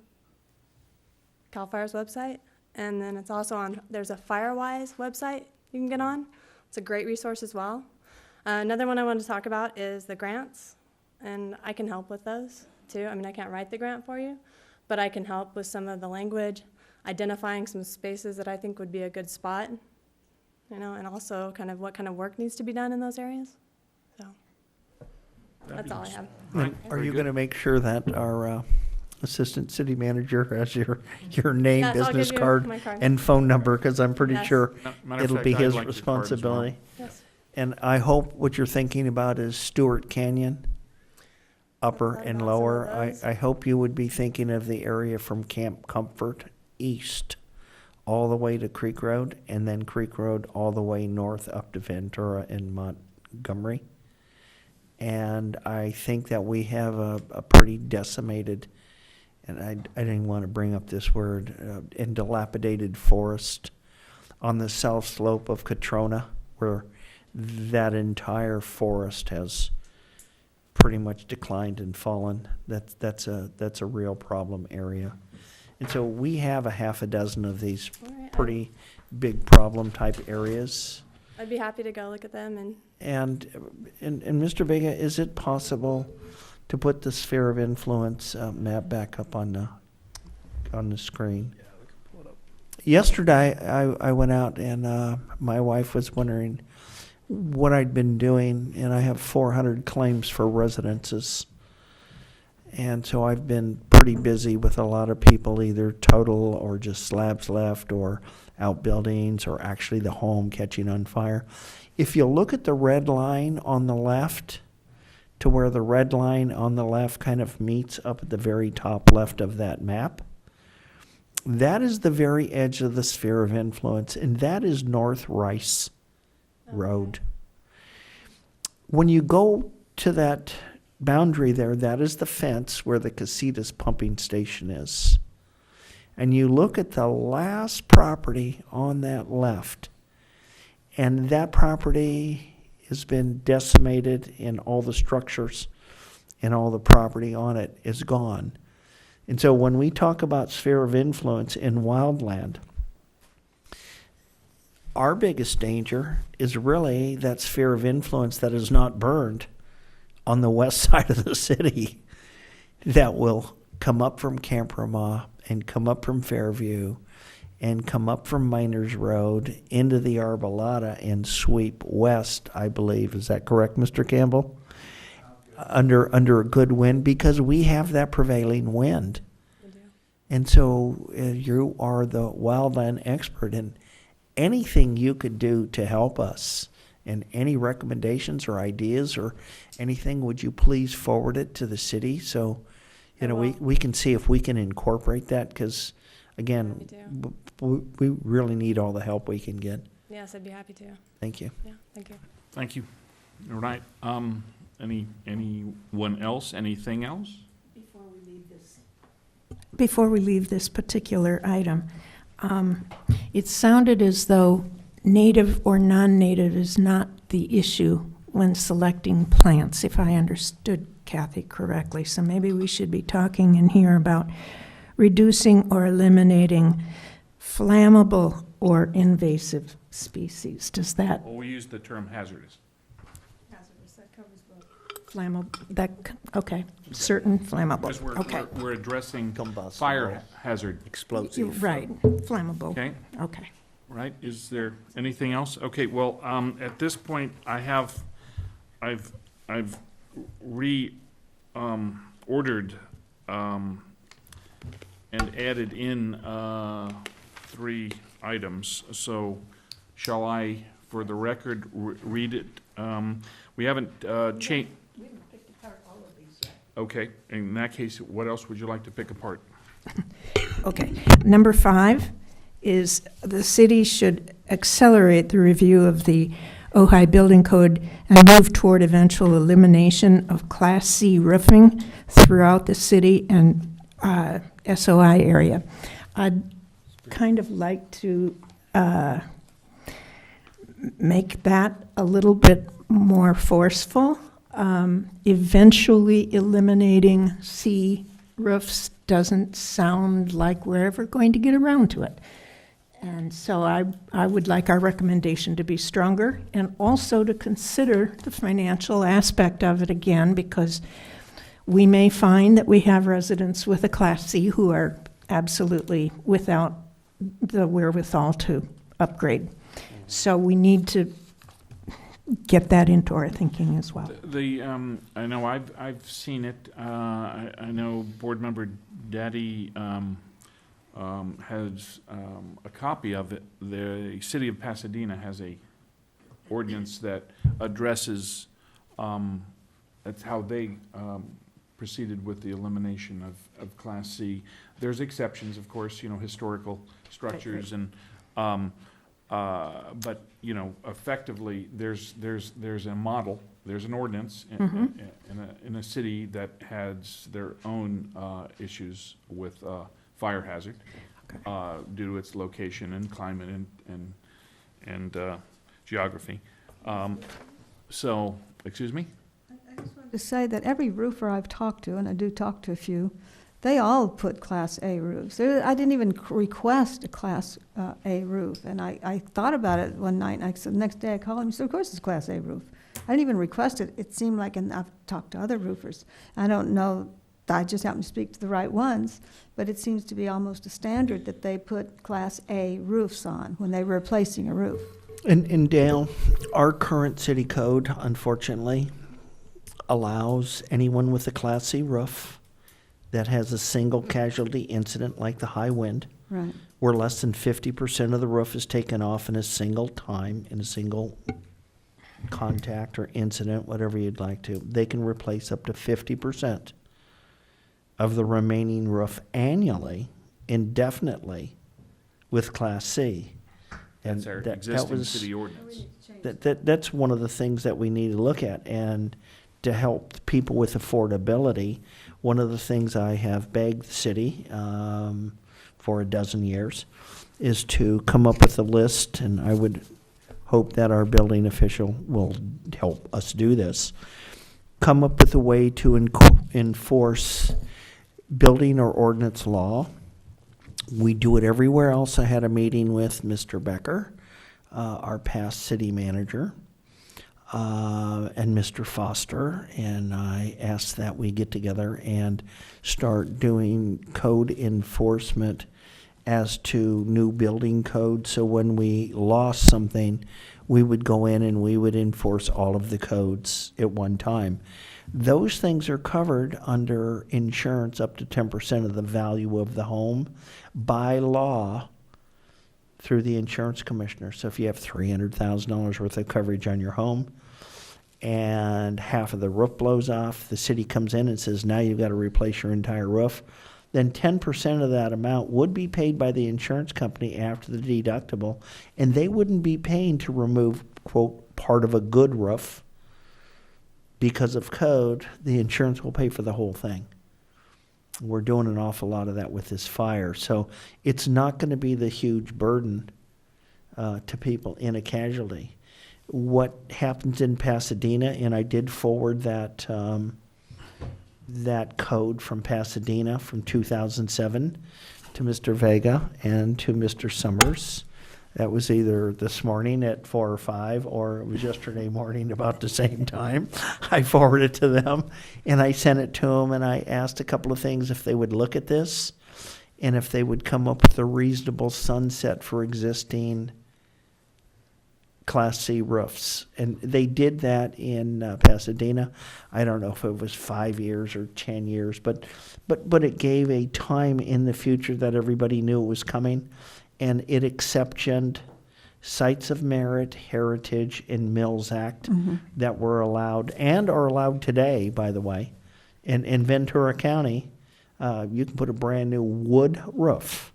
CAL FIRE's website. And then it's also on, there's a Firewise website you can get on. It's a great resource as well. Another one I wanted to talk about is the grants, and I can help with those too. I mean, I can't write the grant for you, but I can help with some of the language, identifying some spaces that I think would be a good spot, you know, and also kind of what kind of work needs to be done in those areas. So that's all I have. Right, Are very you good. going to make sure that our assistant city manager has your name, Yes, I'll business give you card, my card. and phone number? Because I'm pretty Yes. sure Matter of it'll fact, be I'd his like your card as well. responsibility. Yes. And I hope what you're thinking about is Stewart Canyon, upper thought and about some of lower. those. I hope you would be thinking of the area from Camp Comfort east all the way to Creek Road, and then Creek Road all the way north up to Ventura and Montgomery. And I think that we have a pretty decimated, and I didn't want to bring up this word, and dilapidated forest on the south slope of Catrona, where that entire forest has pretty much declined and fallen. That's a real problem area. And so we have a half a dozen of these All right, pretty big problem type areas. I'd be happy to go look at them and And Mr. Vega, is it possible to put the sphere of influence map back up on the screen? Yeah, we can pull it up. Yesterday, I went out and my wife was wondering what I'd been doing, and I have 400 claims for residences. And so I've been pretty busy with a lot of people, either total or just slabs left or outbuildings or actually the home catching on fire. If you look at the red line on the left, to where the red line on the left kind of meets up at the very top left of that map, that is the very edge of the sphere of influence, and that is North Rice Road. When you go to that boundary there, that is the fence where the Casitas pumping station is. And you look at the last property on that left, and that property has been decimated, and all the structures and all the property on it is gone. And so when we talk about sphere of influence in wildland, our biggest danger is really that sphere of influence that is not burned on the west side of the city, that will come up from Camp Ramah and come up from Fairview and come up from Miners Road into the Arbolada and sweep west, I believe. Is that correct, Mr. Campbell? Under a good wind, because we have that prevailing wind. we do. And so you are the wildland expert, and anything you could do to help us, and any recommendations or ideas or anything, would you please forward it to the city so, you I know, will. we can see if we can incorporate that, because, again, Happy we really need all the help we can get. Yes, I'd be happy to. Thank you. Yeah, thank you. Thank you. All right. Anyone else? Anything else? Before we leave this particular item, it sounded as though native or non-native is not the issue when selecting plants, if I understood Kathy correctly. So maybe we should be talking in here about reducing or eliminating flammable or invasive species. Does that Well, we use the term hazardous. flammable, okay, certain flammable, Because okay. we're addressing Combustible. fire hazard, You're Explosive. right, flammable, okay? okay. Right, is there anything else? Okay, well, at this point, I've ordered, and added in, 3 items. So shall I, for the record, read it? We haven't, changed. We haven't picked apart all of these yet. Okay, in that case, what else would you like to pick apart? Okay. Number 5 is the city should accelerate the review of the Ojai Building Code and move toward eventual elimination of Class C roofing throughout the city and SOI area. I'd kind of like to make that a little bit more forceful. Eventually eliminating C roofs doesn't sound like we're ever going to get around to it. And so I would like our recommendation to be stronger and also to consider the financial aspect of it again, because we may find that we have residents with a Class C who are absolutely without the wherewithal to upgrade. So we need to get that into our thinking as well. I know I've seen it. I know Board Member Daddy has a copy of it. The City of Pasadena has a ordinance that addresses, that's how they proceeded with the elimination of Class C. There's exceptions, of course, historical structures and, but, effectively, there's a model, there's an ordinance in a city that has their own issues with fire hazard due to its location and climate and geography. So, excuse me? I just wanted to say that every roofer I've talked to, and I do talk to a few, they all put Class A roofs. I didn't even request a Class A roof, and I thought about it one night, and the next day I called him, he said, of course it's a Class A roof. I didn't even request it. It seemed like, and I've talked to other roofers, I don't know, I just happen to speak to the right ones, but it seems to be almost a standard that they put Class A roofs on when they were replacing a roof. And Dale, our current city code, unfortunately, allows anyone with a Class C roof that has a single casualty incident like the high wind, Right. where less than 50% of the roof is taken off in a single time, in a single contact or incident, whatever you'd like to, they can replace up to 50% of the remaining roof annually, indefinitely, with Class C. And That's our that existing was- city ordinance. That's one of the things that we need to look at, and to help people with affordability, one of the things I have begged the city for a dozen years is to come up with a list, and I would hope that our building official will help us do this, come up with a way to enforce building or ordinance law. We do it everywhere else. I had a meeting with Mr. Becker, our past city manager, and Mr. Foster, and I asked that we get together and start doing code enforcement as to new building code. So when we lost something, we would go in and we would enforce all of the codes at one time. Those things are covered under insurance up to 10% of the value of the home by law through the insurance commissioner. So if you have $300,000 worth of coverage on your home and half of the roof blows off, the city comes in and says, now you've got to replace your entire roof, then 10% of that amount would be paid by the insurance company after the deductible, and they wouldn't be paying to remove, quote, part of a good roof. Because of code, the insurance will pay for the whole thing. We're doing an awful lot of that with this fire. So it's not going to be the huge burden to people in a casualty. What happens in Pasadena, and I did forward that that code from Pasadena from 2007 to Mr. Vega and to Mr. Summers. That was either this morning at 4 or 5, or it was yesterday morning about the same time. I forwarded it to them, and I sent it to them, and I asked a couple of things if they would look at this, and if they would come up with a reasonable sunset for existing Class C roofs. And they did that in Pasadena. I don't know if it was 5 years or 10 years, but it gave a time in the future that everybody knew it was coming. And it exceptioned sites of merit, heritage, and Mills Act that were allowed, and are allowed today, by the way. In Ventura County, you can put a brand-new wood roof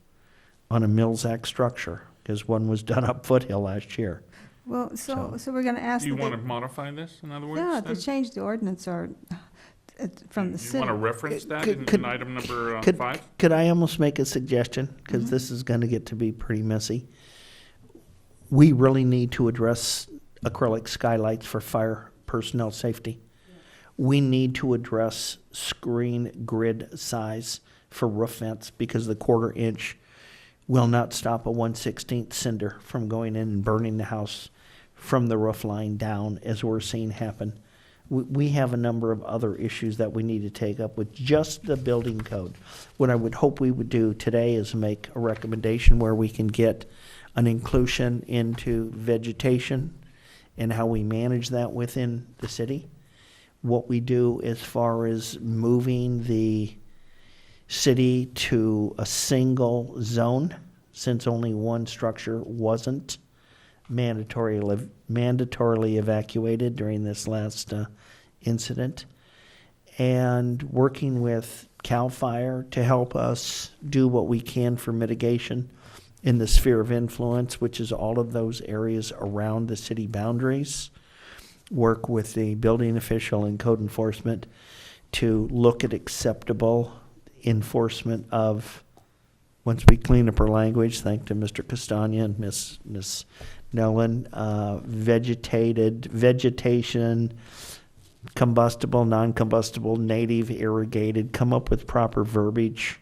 on a Mills Act structure, because one was done up Foothill last year. Well, so we're going to ask. Do you that want they- to modify this, in other words? Yeah, then? to change the ordinance or from the You city. want to reference that Could- in item number Could, 5? could I almost make a suggestion? Because this is going to get to be pretty messy. We really need to address acrylic skylights for fire personnel safety. We need to address screen grid size for roof vents, because the 1/4 inch will not stop a 1/16 cinder from going in and burning the house from the roof line down, as we're seeing happen. We have a number of other issues that we need to take up with just the building code. What I would hope we would do today is make a recommendation where we can get an inclusion into vegetation and how we manage that within the city. What we do as far as moving the city to a single zone, since only one structure wasn't mandatorily evacuated during this last incident, and working with CAL FIRE to help us do what we can for mitigation in the sphere of influence, which is all of those areas around the city boundaries. Work with the building official and code enforcement to look at acceptable enforcement of, once we clean up our language, thanks to Mr. Castagna and Miss Nolan, vegetation, combustible, non-combustible, native, irrigated, come up with proper verbiage.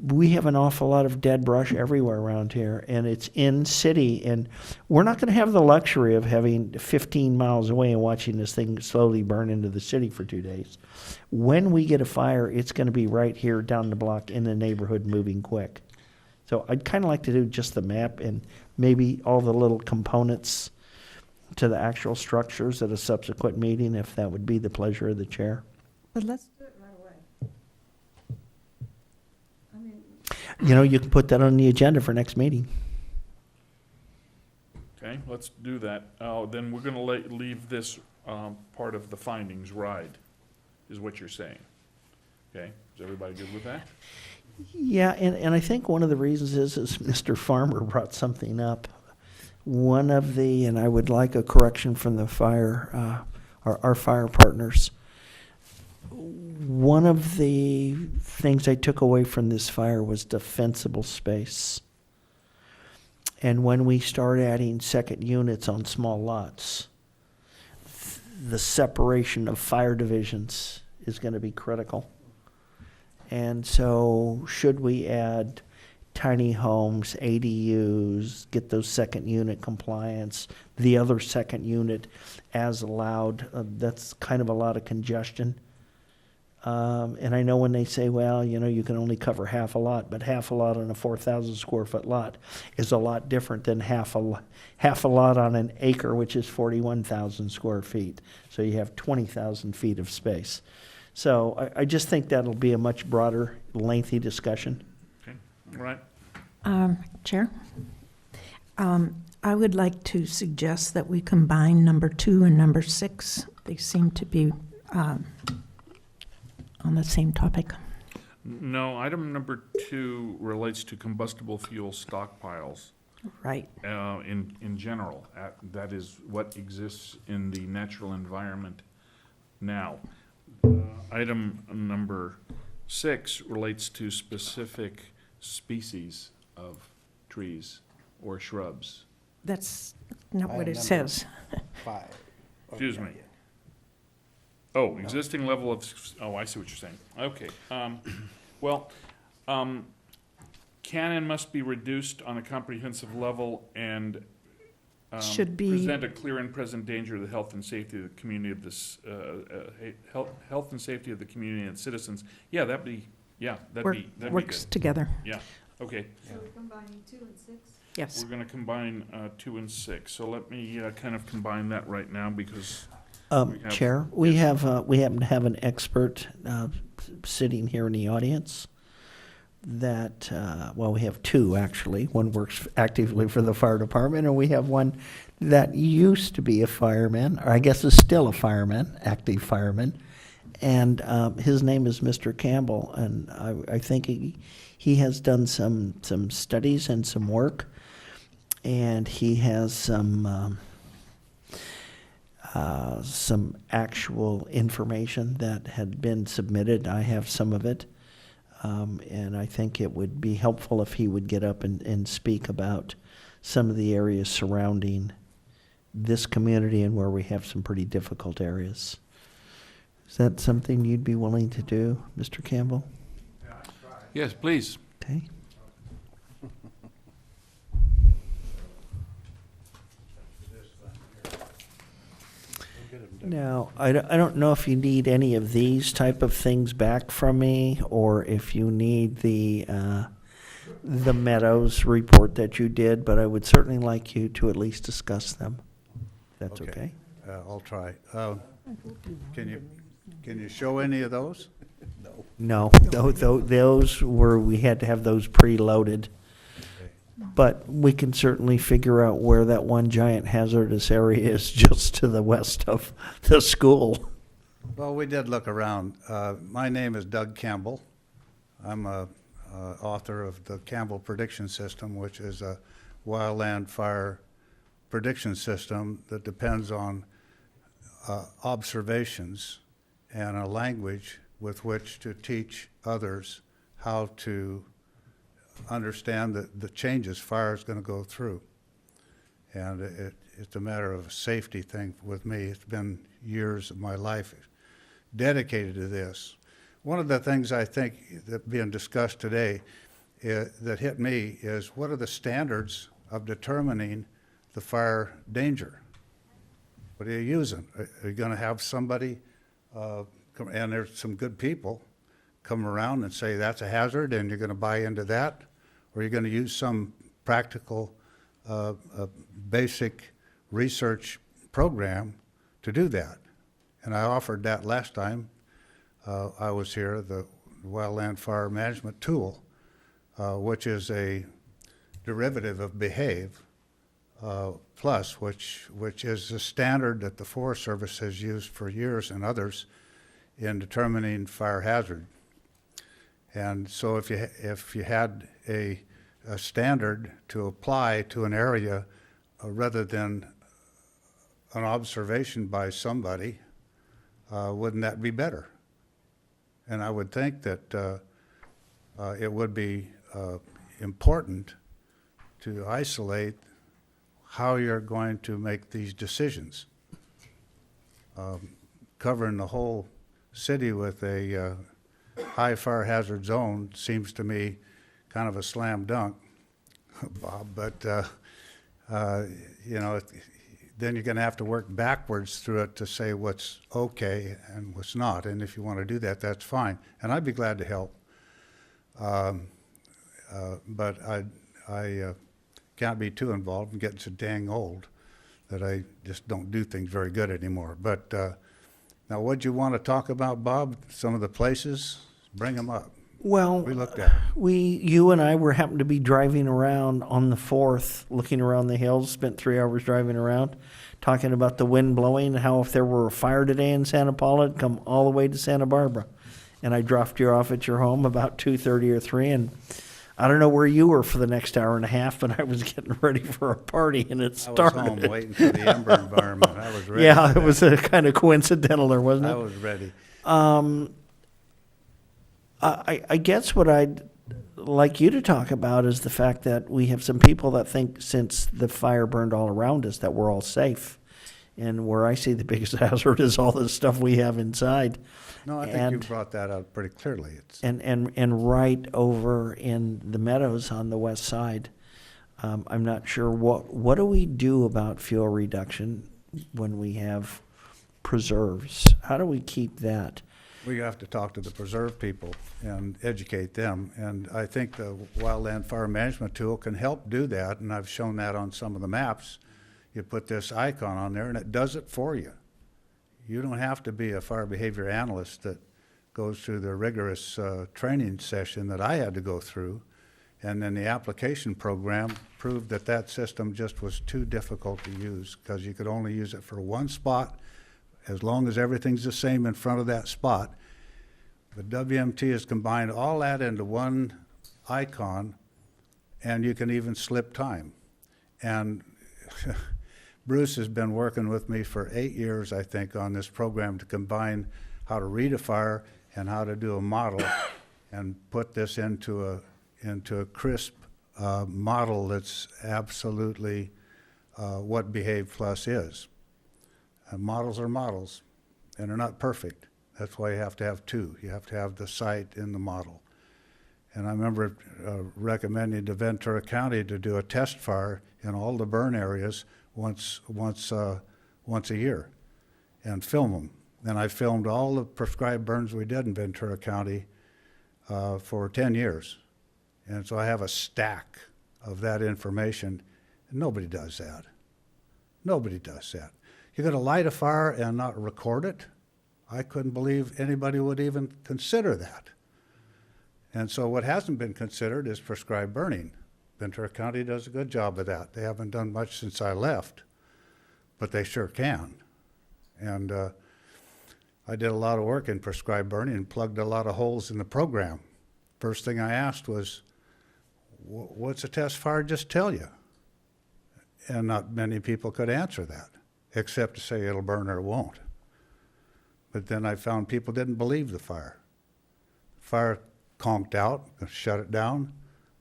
We have an awful lot of dead brush everywhere around here, and it's in city, and we're not going to have the luxury of having 15 miles away and watching this thing slowly burn into the city for 2 days. When we get a fire, it's going to be right here down the block in the neighborhood, moving quick. So I'd kind of like to do just the map and maybe all the little components to the actual structures at a subsequent meeting, if that would be the pleasure of the chair. But let's do it right away. I mean, You know, you can put that on the agenda for next meeting. Okay, let's do that. Then we're gonna leave this part of the findings ride, is what you're saying. Okay, is everybody good with that? Yeah, and I think one of the reasons is Mr. Farmer brought something up. One of the, and I would like a correction from the fire, our fire partners. One of the things I took away from this fire was defensible space. And when we start adding second units on small lots, the separation of fire divisions is going to be critical. And so should we add tiny homes, ADUs, get those second unit compliance, the other second unit as allowed, that's kind of a lot of congestion. And I know when they say, well, you know, you can only cover half a lot, but half a lot on a 4,000 square foot lot is a lot different than half a lot on an acre, which is 41,000 square feet. So you have 20,000 feet of space. So I just think that'll be a much broader, lengthy discussion. Okay, all right. Chair, I would like to suggest that we combine number 2 and number 6. They seem to be on the same topic. No, item number 2 relates to combustible fuel stockpiles. Right. In general. That is what exists in the natural environment now. Item number 6 relates to specific species of trees or shrubs. That's not what it Item says. 5. Excuse me. Oh, existing level of, oh, I see what you're saying. Okay. Can and must be reduced on a comprehensive level and Should be- present a clear and present danger to the health and safety of the community of this, health and safety of the community and citizens. Yeah, that'd be Works good. together. Yeah, okay. so we're combining 2 and 6? Yes. We're gonna combine 2 and 6. So let me kind of combine that right now because we have- Chair, we happen to have an expert sitting here in the audience that, well, we have 2 actually. One works actively for the fire department, and we have one that used to be a fireman, or I guess is still a fireman, active fireman. And his name is Mr. Campbell, and I think he has done some studies and some work, and he has some actual information that had been submitted. I have some of it. And I think it would be helpful if he would get up and speak about some of the areas surrounding this community and where we have some pretty difficult areas. Is that something you'd be willing to do, Mr. Campbell? Yes, please. Okay. Now, I don't know if you need any of these type of things back from me, or if you need the Meadows report that you did, but I would certainly like you to at least discuss them. That's okay? I'll try. Can you show any of those? No, those were, we had to have those preloaded. But we can certainly figure out where that one giant hazardous area is just to the west of the school. Well, we did look around. My name is Doug Campbell. I'm a author of the Campbell Prediction System, which is a wildland fire prediction system that depends on observations and a language with which to teach others how to understand the changes fire is going to go through. And it's a matter of a safety thing with me. It's been years of my life dedicated to this. One of the things I think that being discussed today that hit me is, what are the standards of determining the fire danger? What are you using? Are you going to have somebody, and there's some good people, come around and say that's a hazard and you're going to buy into that? Or are you going to use some practical, basic research program to do that? And I offered that last time I was here, the Wildland Fire Management Tool, which is a derivative of Behave Plus, which is the standard that the Forest Service has used for years and others in determining fire hazard. And so if you had a standard to apply to an area rather than an observation by somebody, wouldn't that be better? And I would think that it would be important to isolate how you're going to make these decisions. Covering the whole city with a high fire hazard zone seems to me kind of a slam dunk, Bob, but you know, then you're going to have to work backwards through it to say what's okay and what's not. And if you want to do that, that's fine. And I'd be glad to help. But I can't be too involved. I'm getting so dang old that I just don't do things very good anymore. But now, what you want to talk about, Bob? Some of the places? Bring them up. Well, We looked at it. you and I happened to be driving around on the 4th, looking around the hills, spent 3 hours driving around, talking about the wind blowing, and how if there were a fire today in Santa Paula, it'd come all the way to Santa Barbara. And I dropped you off at your home about 2:30 or 3, and I don't know where you were for the next hour and a half, but I was getting ready for a party, and it started. I was home waiting for the Ember environment. I was ready. Yeah, for it was kind of coincidental there, wasn't it? I was ready. I guess what I'd like you to talk about is the fact that we have some people that think since the fire burned all around us that we're all safe. And where I see the biggest hazard is all the stuff we have inside. No, I think you brought that out pretty clearly. It's And right over in the meadows on the west side, I'm not sure what do we do about fuel reduction when we have preserves? How do we keep that? We have to talk to the preserve people and educate them. And I think the Wildland Fire Management Tool can help do that, and I've shown that on some of the maps. You put this icon on there, and it does it for you. You don't have to be a fire behavior analyst that goes through the rigorous training session that I had to go through. And then the application program proved that that system just was too difficult to use because you could only use it for one spot as long as everything's the same in front of that spot. But WMT has combined all that into one icon, and you can even slip time. And Bruce has been working with me for 8 years, I think, on this program to combine how to read a fire and how to do a model and put this into a crisp model that's absolutely what Behave Plus is. Models are models, and they're not perfect. That's why you have to have two. You have to have the site and the model. And I remember recommending to Ventura County to do a test fire in all the burn areas once a year and film them. And I filmed all the prescribed burns we did in Ventura County for 10 years. And so I have a stack of that information. And nobody does that. Nobody does that. You're going to light a fire and not record it? I couldn't believe anybody would even consider that. And so what hasn't been considered is prescribed burning. Ventura County does a good job of that. They haven't done much since I left, but they sure can. And I did a lot of work in prescribed burning and plugged a lot of holes in the program. First thing I asked was, what's a test fire just tell you? And not many people could answer that, except to say it'll burn or it won't. But then I found people didn't believe the fire. Fire conked out, shut it down.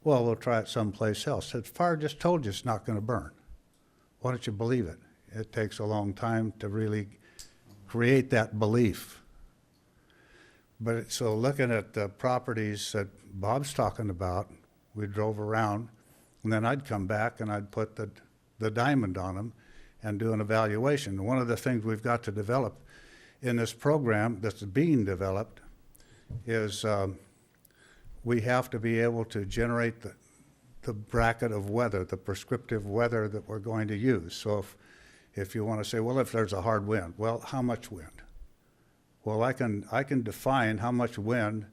Well, we'll try it someplace else. The fire just told you it's not going to burn. Why don't you believe it? It takes a long time to really create that belief. But so looking at the properties that Bob's talking about, we drove around, and then I'd come back and I'd put the diamond on them and do an evaluation. One of the things we've got to develop in this program that's being developed is we have to be able to generate the bracket of weather, the prescriptive weather that we're going to use. So if you want to say, well, if there's a hard wind, well, how much wind? Well, I can define how much wind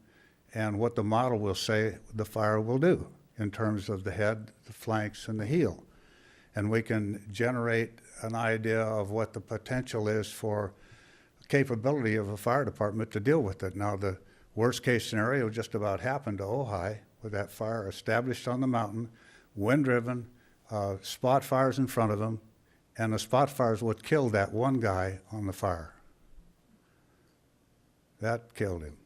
and what the model will say the fire will do in terms of the head, the flanks, and the heel. And we can generate an idea of what the potential is for capability of a fire department to deal with it. Now, the worst case scenario just about happened to Ojai with that fire established on the mountain, wind driven, spot fires in front of them, and the spot fires would kill that one guy on the fire. That killed him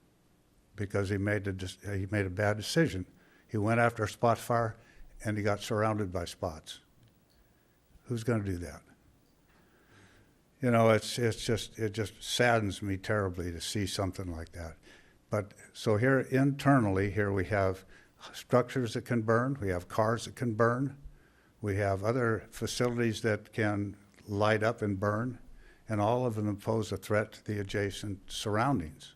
because he made a bad decision. He went after a spot fire and he got surrounded by spots. Who's going to do that? You know, it just saddens me terribly to see something like that. But so here internally, here we have structures that can burn, we have cars that can burn, we have other facilities that can light up and burn, and all of them pose a threat to the adjacent surroundings.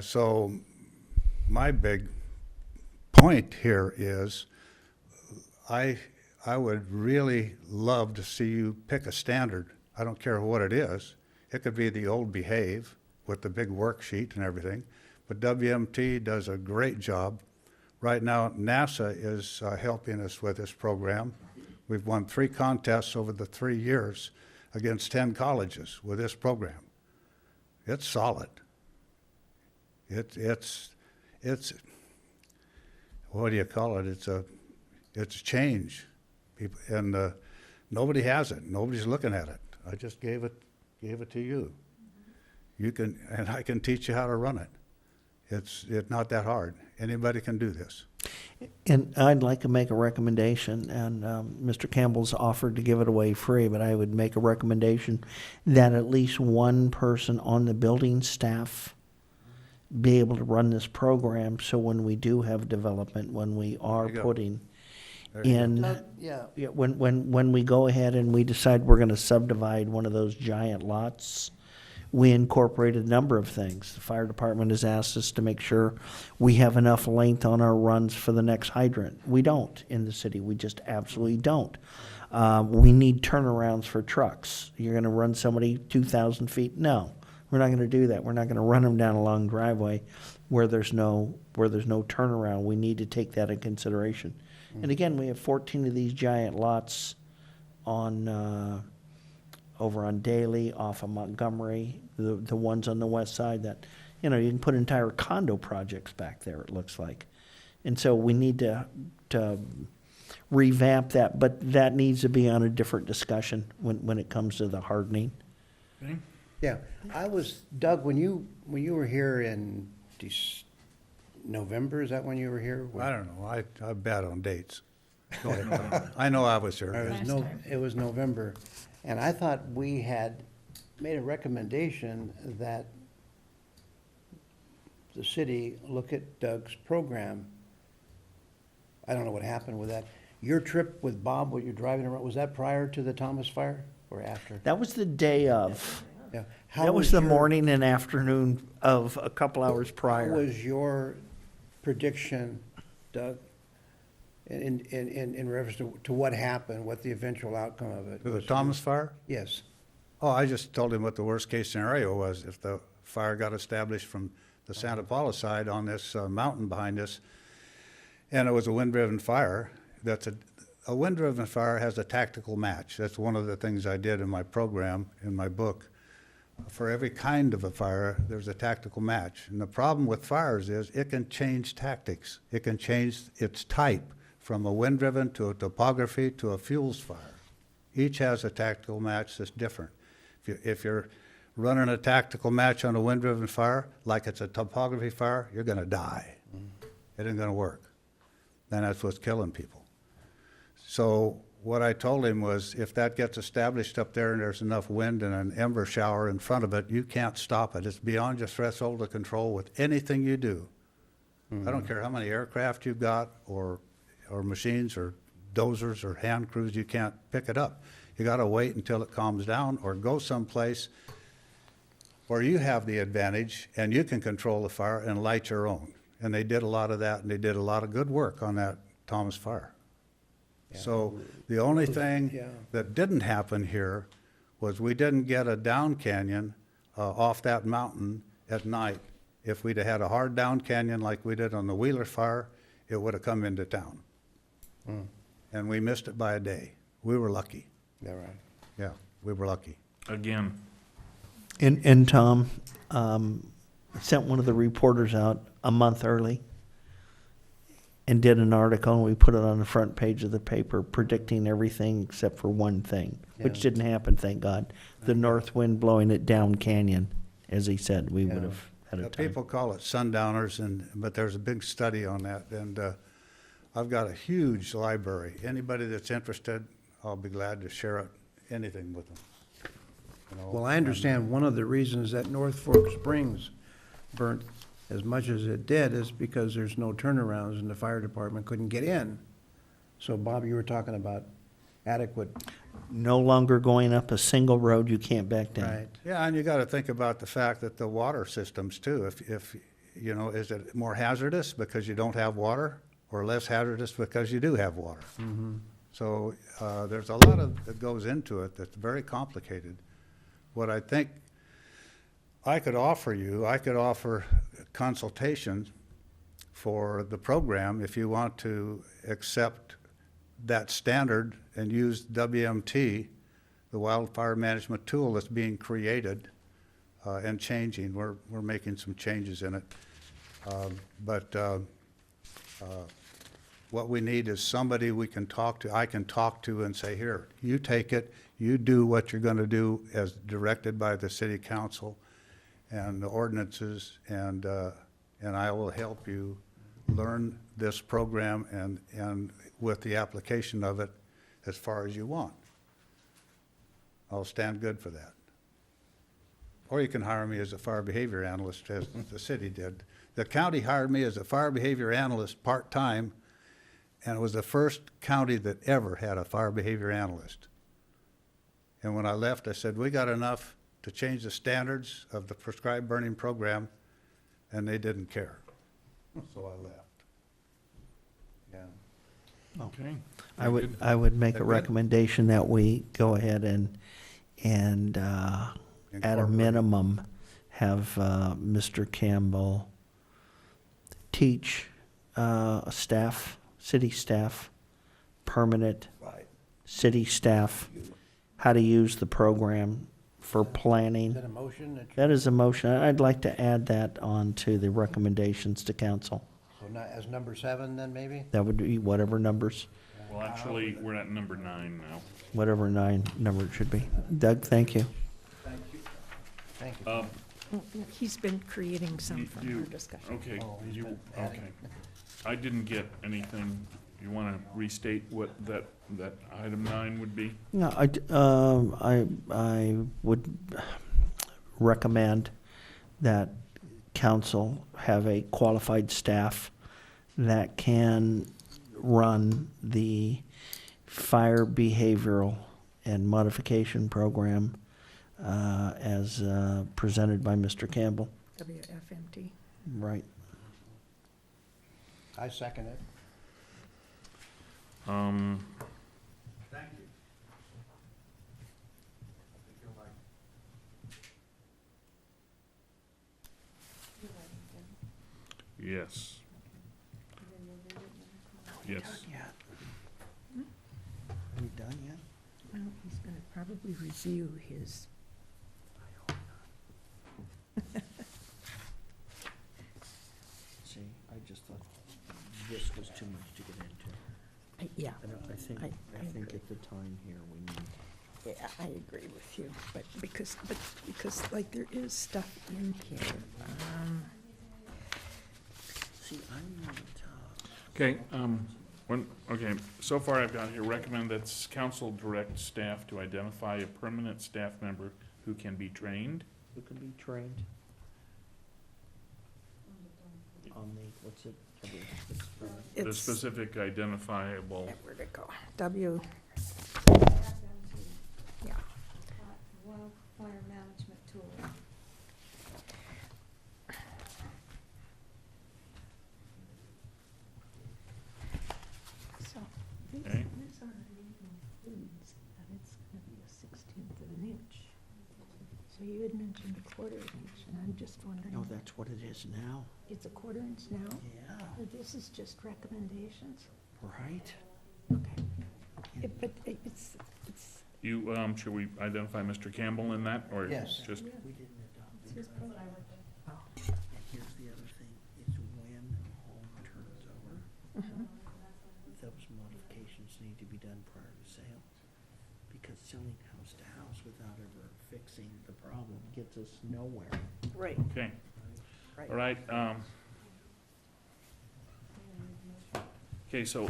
So my big point here is I would really love to see you pick a standard. I don't care what it is. It could be the old Behave with the big worksheet and everything, but WMT does a great job. Right now, NASA is helping us with this program. We've won 3 contests over the 3 years against 10 colleges with this program. It's solid. It's what do you call it? It's change. People, and nobody has it. Nobody's looking at it. I just gave it to you. You can, and I can teach you how to run it. It's not that hard. Anybody can do this. And I'd like to make a recommendation, and Mr. Campbell's offered to give it away free, but I would make a recommendation that at least one person on the building staff be able to run this program, so when we do have development, when we are There you go. putting There you in, Yeah, when we go ahead and we decide we're gonna subdivide one of those giant lots, we incorporated a number of things. The fire department has asked us to make sure we have enough length on our runs for the next hydrant. We don't in the city. We just absolutely don't. We need turnarounds for trucks. You're gonna run somebody 2,000 feet? No, we're not gonna do that. We're not gonna run them down a long driveway where there's no turnaround. We need to take that in consideration. And again, we have 14 of these giant lots on, over on Daly, off of Montgomery, the ones on the west side that, you can put entire condo projects back there, it looks like. And so we need to revamp that, but that needs to be on a different discussion when it comes to the hardening. yeah. Doug, when you were here in November, is that when you were here? I don't know. I'm bad on dates. Go ahead. I know I was here. It was November, and I thought we had made a recommendation that the city look at Doug's program. I don't know what happened with that. Your trip with Bob, what you're driving around, was that prior to the Thomas fire or after? That was the day of. Yeah. How That was the your- morning and afternoon of a couple hours How prior. was your prediction, Doug, in reference to what happened, what the eventual outcome of it To the was? Thomas fire? Yes. Oh, I just told him what the worst-case scenario was. If the fire got established from the Santa Paula side on this mountain behind us, and it was a wind-driven fire, a wind-driven fire has a tactical match. That's one of the things I did in my program, in my book. For every kind of a fire, there's a tactical match. And the problem with fires is it can change tactics. It can change its type from a wind-driven to a topography to a fuels fire. Each has a tactical match that's different. If you're running a tactical match on a wind-driven fire, like it's a topography fire, you're gonna die. It ain't gonna work. And that's what's killing people. So what I told him was, if that gets established up there and there's enough wind and an ember shower in front of it, you can't stop it. It's beyond your threshold of control with anything you do. I don't care how many aircraft you've got, or machines, or dozers, or hand crews, you can't pick it up. You gotta wait until it calms down, or go someplace where you have the advantage and you can control the fire and light your own. And they did a lot of that, and they did a lot of good work on that Thomas fire. So the only thing Yeah. that didn't happen here was we didn't get a down canyon off that mountain at night. If we'd have had a hard down canyon like we did on the Wheeler fire, it would have come into town. And we missed it by a day. We were lucky. Yeah, right. Yeah, we were lucky. Again. And Tom, sent one of the reporters out a month early and did an article, and we put it on the front page of the paper predicting everything except for one thing, which Yeah. didn't happen, thank God. The north wind blowing it down canyon, as he said, we would Yeah. have had a time. People call it sundowners, but there's a big study on that, and I've got a huge library. Anybody that's interested, I'll be glad to share anything with them. You know, Well, I understand one of the reasons that North Fork Springs burnt as much as it did is because there's no turnarounds and the fire department couldn't get in. So Bob, you were talking about adequate, No longer going up a single road, you can't back down. right? Yeah, and you gotta think about the fact that the water systems too, if, you know, is it more hazardous because you don't have water, or less hazardous because you do have water? So, there's a lot that goes into it that's very complicated. What I think I could offer you, I could offer consultations for the program if you want to accept that standard and use WMT, the wildfire management tool that's being created and changing. We're making some changes in it. But what we need is somebody we can talk to, I can talk to and say, here, you take it, you do what you're gonna do as directed by the city council and the ordinances, and I will help you learn this program and with the application of it as far as you want. I'll stand good for that. Or you can hire me as a fire behavior analyst, as the city did. The county hired me as a fire behavior analyst part-time, and it was the first county that ever had a fire behavior analyst. And when I left, I said, we got enough to change the standards of the prescribed burning program, and they didn't care. So I left. Yeah. Okay. I would make That a good? recommendation that we go ahead and at a Incorporate. minimum, have Mr. Campbell teach staff, city staff, permanent Right. city staff, how to use the program for planning. Is that a motion? That is a motion. I'd like to add that on to the recommendations to council. So not, as number 7 then, maybe? That would be whatever numbers, Well, actually, we're at number 9 now. whatever 9 number it should be. Doug, thank you. Thank you. He's been creating some from You- our discussion. Okay, Oh, he's you, been adding. okay. I didn't get anything. You want to restate what that item 9 would be? No, I would recommend that council have a qualified staff that can run the fire behavioral and modification program as presented by Mr. Campbell. WFMT. Right. I second it. Thank you. Yes. Yes. Yet. Are we done yet? Well, he's going to probably review his. See, I just thought this was too much to get into. Yeah, I think, I I think at the time here, we need. yeah, I agree with you, but because like there is stuff in here. See, I'm not, Okay, okay, so far I've got here, recommend that council direct staff to identify a permanent staff member who can be trained. who can be trained? On the, what's it? The It's- specific identifiable, Yeah, where'd it go? W, yeah. Wildfire management tool. So these Okay. already includes that it's gonna be a 1/16 of an inch. So you had mentioned a 1/4 inch, and I'm just wondering. No, that's what it is now. It's a 1/4 inch now? Yeah. Or this is just recommendations? Right? Okay. But it's, you, should we identify Mr. Campbell in that, or Yes. just, We didn't adopt it's it. his program. Oh. And here's the other thing, is when home turns over, Mhm. those modifications need to be done prior to sale. Because selling house to house without ever fixing the problem gets us nowhere. Right, okay, right. all right, okay, so,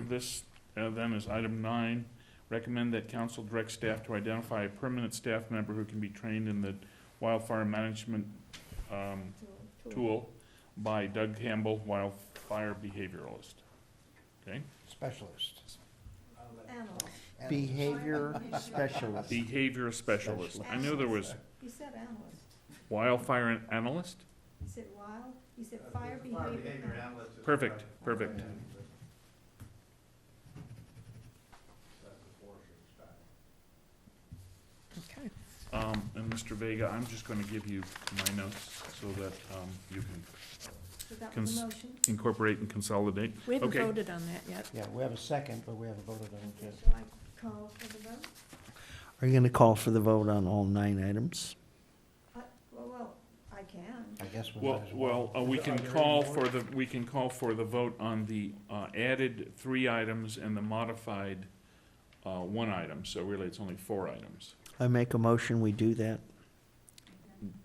this, then is item 9, recommend that council direct staff to identify a permanent staff member who can be trained in the wildfire management, tool by Doug Campbell, wildfire behavioralist. Okay, Specialist. Behavior specialist. behavior specialist. I knew there was He said analyst. wildfire analyst? He said he said fire behavior. Perfect, perfect. Okay. And Mr. Vega, I'm just gonna give you my notes so that, you can So that was Cons- the motion. incorporate and consolidate. We haven't Okay. voted on that yet. Yeah, we have a second, but we haven't voted on it Okay, yet. shall I call for the vote? Are you gonna call for the vote on all 9 items? Well, I can. I guess we Well, might as well. we can call for the vote on the, added 3 items and the modified, 1 item, so really it's only 4 items. I make a motion, we do that.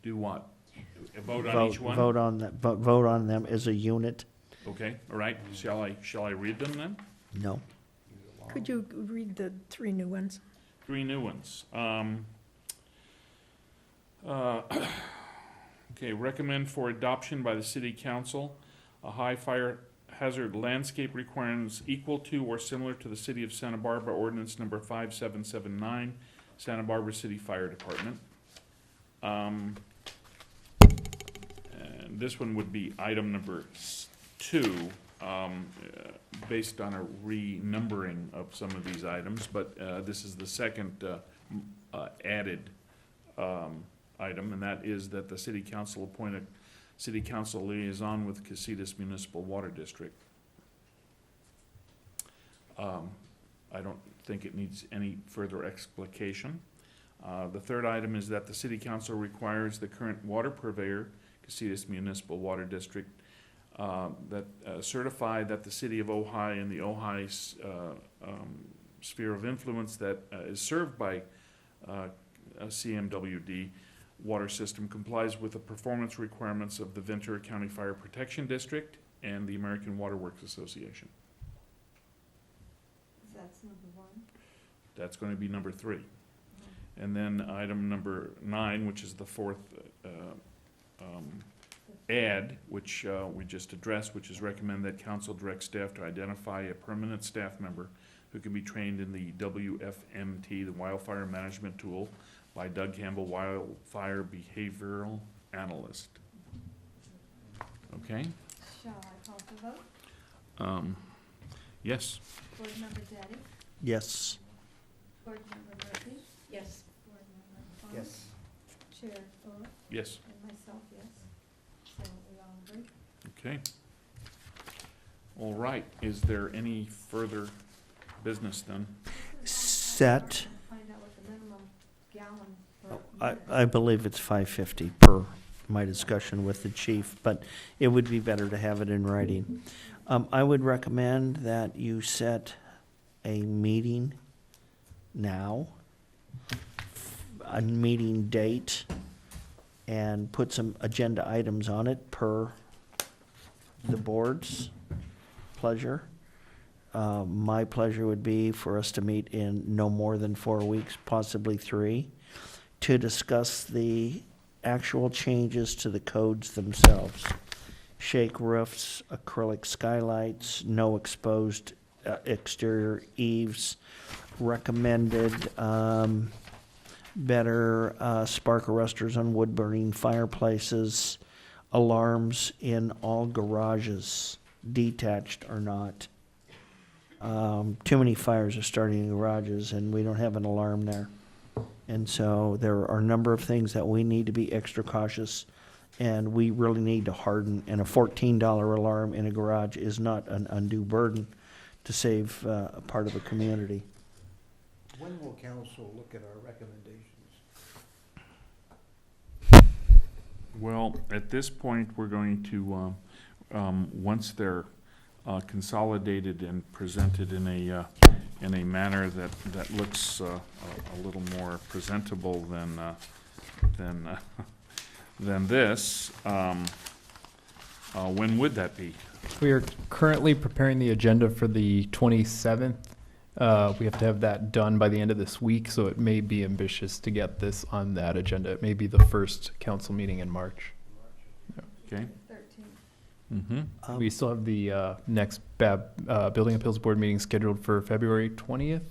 Do what? Vote on each one? Vote on that, vote on them as a unit? Okay, all right, shall I read them then? No. Could you read the 3 new ones? 3 new ones. Okay, recommend for adoption by the city council, a high fire hazard landscape requirements equal to or similar to the city of Santa Barbara ordinance number 5779, Santa Barbara City Fire Department. And this one would be item number 2, based on a renumbering of some of these items, but this is the second added item, and that is that the city council appoint a city council liaison with Casitas Municipal Water District. I don't think it needs any further explication. The third item is that the city council requires the current water purveyor, Casitas Municipal Water District, that certify that the city of Ojai and the Ojai sphere of influence that is served by a CMWD water system complies with the performance requirements of the Ventura County Fire Protection District and the American Water Works Association. That's number 1. That's going to be number 3. And then item number 9, which is the fourth add, which we just addressed, which is recommend that council direct staff to identify a permanent staff member who can be trained in the WFMT, the Wildfire Management Tool, by Doug Campbell, Wildfire Behavioral Analyst. Okay? Shall I call for vote? Yes. Board Member Daddy? Yes. Board Member Murphy? Yes. Board Member Fong? Yes. Chair Fuller? Yes. And myself, yes. So we all agree? Okay. All right. Is there any further business then? Set, Find out what the minimum gallon for. I believe it's 550 per my discussion with the chief, but it would be better to have it in writing. I would recommend that you set a meeting now, a meeting date, and put some agenda items on it per the board's pleasure. My pleasure would be for us to meet in no more than 4 weeks, possibly 3, to discuss the actual changes to the codes themselves. Shake roofs, acrylic skylights, no exposed exterior eaves, recommended better spark arresters on wood-burning fireplaces, alarms in all garages, detached or not. Too many fires are starting in garages, and we don't have an alarm there. And so there are a number of things that we need to be extra cautious, and we really need to harden. And a $14 alarm in a garage is not an undue burden to save a part of a community. When will council look at our recommendations? Well, at this point, we're going to, once they're consolidated and presented in a manner that looks a little more presentable than this, when would that be? We are currently preparing the agenda for the 27th. We have to have that done by the end of this week, so it may be ambitious to get this on that agenda. It may be the first council meeting in March. Okay? 13. Mm-hmm. We still have the next Building Appeals Board meeting scheduled for February 20th,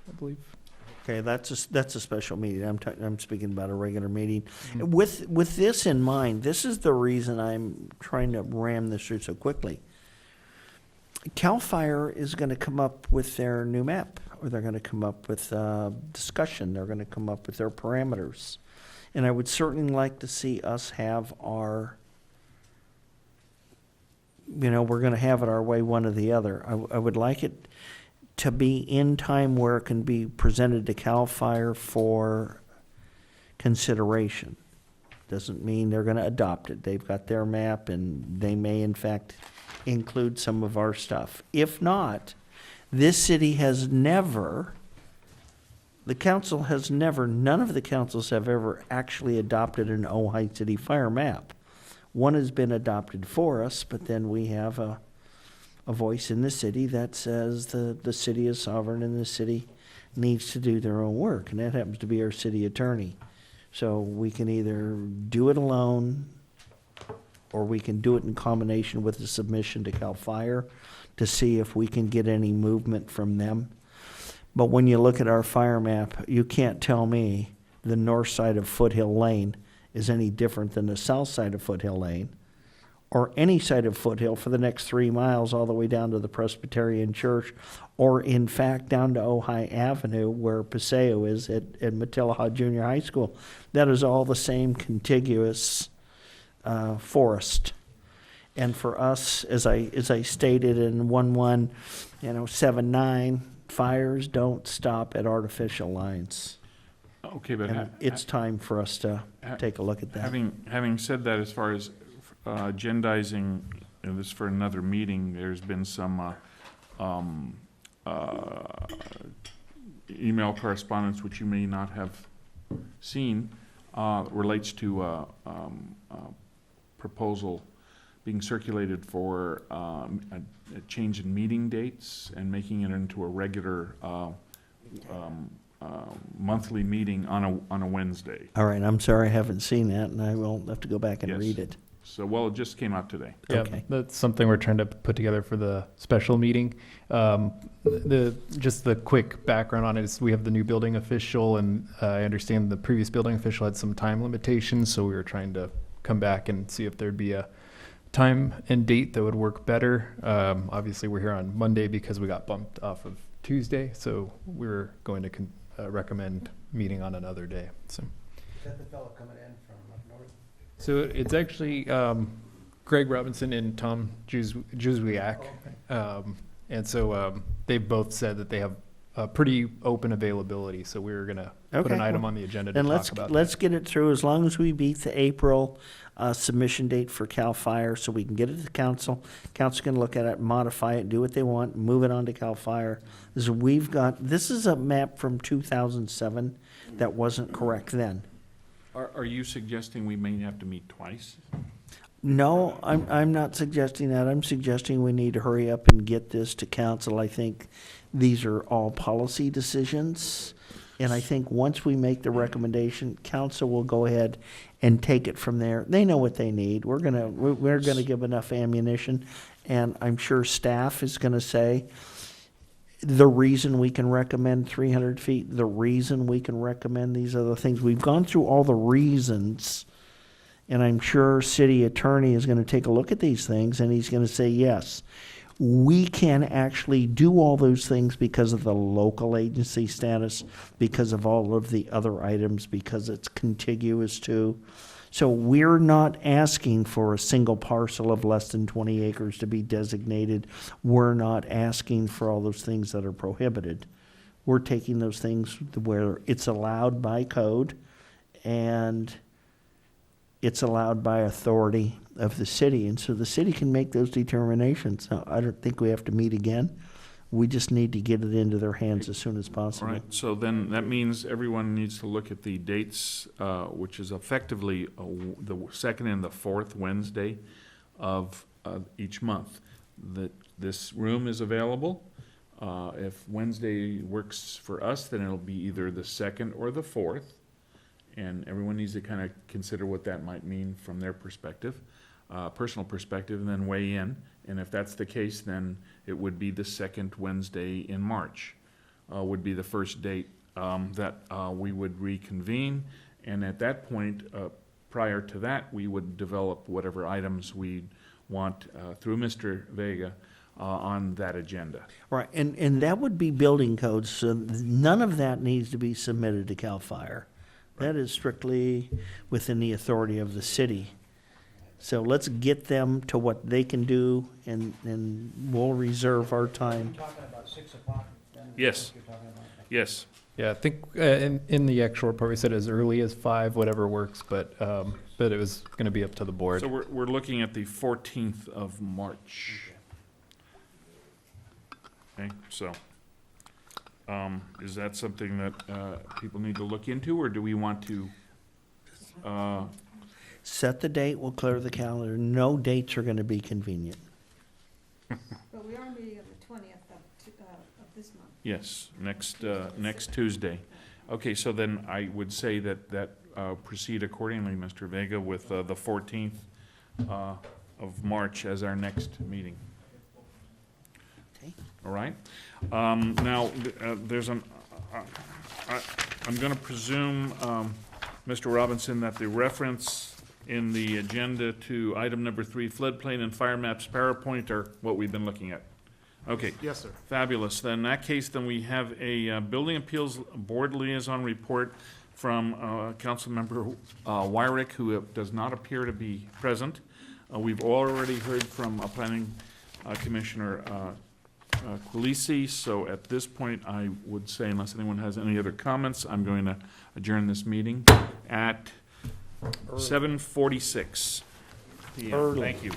I believe. Okay, that's a special meeting. I'm speaking about a regular meeting. With this in mind, this is the reason I'm trying to ram this through so quickly. CAL FIRE is going to come up with their new map, or they're going to come up with discussion. They're going to come up with their parameters. And I would certainly like to see us have our, we're going to have it our way, one or the other. I would like it to be in time where it can be presented to CAL FIRE for consideration. Doesn't mean they're going to adopt it. They've got their map, and they may, in fact, include some of our stuff. If not, this city has never, the council has never, none of the councils have ever actually adopted an Ojai City fire map. One has been adopted for us, but then we have a voice in the city that says the city is sovereign and the city needs to do their own work, and that happens to be our city attorney. So we can either do it alone, or we can do it in combination with the submission to CAL FIRE to see if we can get any movement from them. But when you look at our fire map, you can't tell me the north side of Foothill Lane is any different than the south side of Foothill Lane, or any side of Foothill for the next 3 miles all the way down to the Presbyterian Church, or in fact down to Ojai Avenue where Paseo is at Matilaha Junior High School. That is all the same contiguous forest. And for us, as I stated in 1179, fires don't stop at artificial lines. Okay, but And it's time for us to take a look at that. having said that, as far as agendizing this for another meeting, there's been some email correspondence which you may not have seen, relates to a proposal being circulated for a change in meeting dates and making it into a regular monthly meeting on a Wednesday. All right, I'm sorry I haven't seen that, and I will have to go back and Yes. read it. So, well, it just came out today. Yeah, Okay. that's something we're trying to put together for the special meeting. Just the quick background on it is we have the new building official, and I understand the previous building official had some time limitations, so we were trying to come back and see if there'd be a time and date that would work better. Obviously, we're here on Monday because we got bumped off of Tuesday, so we're going to recommend meeting on another day. So. Is that the fellow coming in from up north? So it's actually Greg Robinson and Tom Juzwiak. And so they've both said that they have pretty open availability. So we're going to put an Okay. item on the agenda to And talk about let's that. get it through, as long as we beat the April submission date for CAL FIRE, so we can get it to council. Council can look at it, modify it, do what they want, move it on to CAL FIRE. This is a map from 2007 that wasn't correct then. Are you suggesting we may have to meet twice? No, I'm not suggesting that. I'm suggesting we need to hurry up and get this to council. I think these are all policy decisions. And I think once we make the recommendation, council will go ahead and take it from there. They know what they need. We're gonna give enough ammunition. And I'm sure staff is gonna say, the reason we can recommend 300 feet, the reason we can recommend these other things. We've gone through all the reasons. And I'm sure city attorney is going to take a look at these things and he's going to say, yes, we can actually do all those things because of the local agency status, because of all of the other items, because it's contiguous to. So we're not asking for a single parcel of less than 20 acres to be designated. We're not asking for all those things that are prohibited. We're taking those things where it's allowed by code and it's allowed by authority of the city, and so the city can make those determinations. Now, I don't think we have to meet again. We just need to get it into their hands as soon as All possible. right, so then that means everyone needs to look at the dates, which is effectively the second and the fourth Wednesday of each month. That this room is available. If Wednesday works for us, then it'll be either the second or the fourth. And everyone needs to kind of consider what that might mean from their perspective, personal perspective, and then weigh in. And if that's the case, then it would be the second Wednesday in March, would be the first date that we would reconvene. And at that point, prior to that, we would develop whatever items we want through Mr. Vega on that agenda. Right, and that would be building codes, so none of that needs to be submitted to CAL FIRE. That is strictly within the authority of the city. So let's get them to what they can do, and we'll reserve our time. Talking about 6 o'clock then? Yes. You're talking about? Yes. Yeah, I think in the actual report, we said as early as 5, whatever works, but it was going to be up to the board. So we're looking at the 14th of March. Okay, so, is that something that people need to look into, or do we want to, Set the date, we'll clear the calendar. No dates are gonna be convenient. But we are meeting on the 20th of this month. yes, next Tuesday. Okay, so then I would say that proceed accordingly, Mr. Vega, with the 14th of March as our next meeting. Okay. All right? Now, there's I'm going to presume, Mr. Robinson, that the reference in the agenda to item number 3, floodplain and fire maps PowerPoint, are what we've been looking at. Okay. Yes, sir. Fabulous. Then in that case, then we have a Building Appeals Board Liaison report from Councilmember Wyrick, who does not appear to be present. We've already heard from Planning Commissioner Quilisi, so at this point, I would say, unless anyone has any other comments, I'm going to adjourn this meeting at 7:46 p.m. Early. Thank you.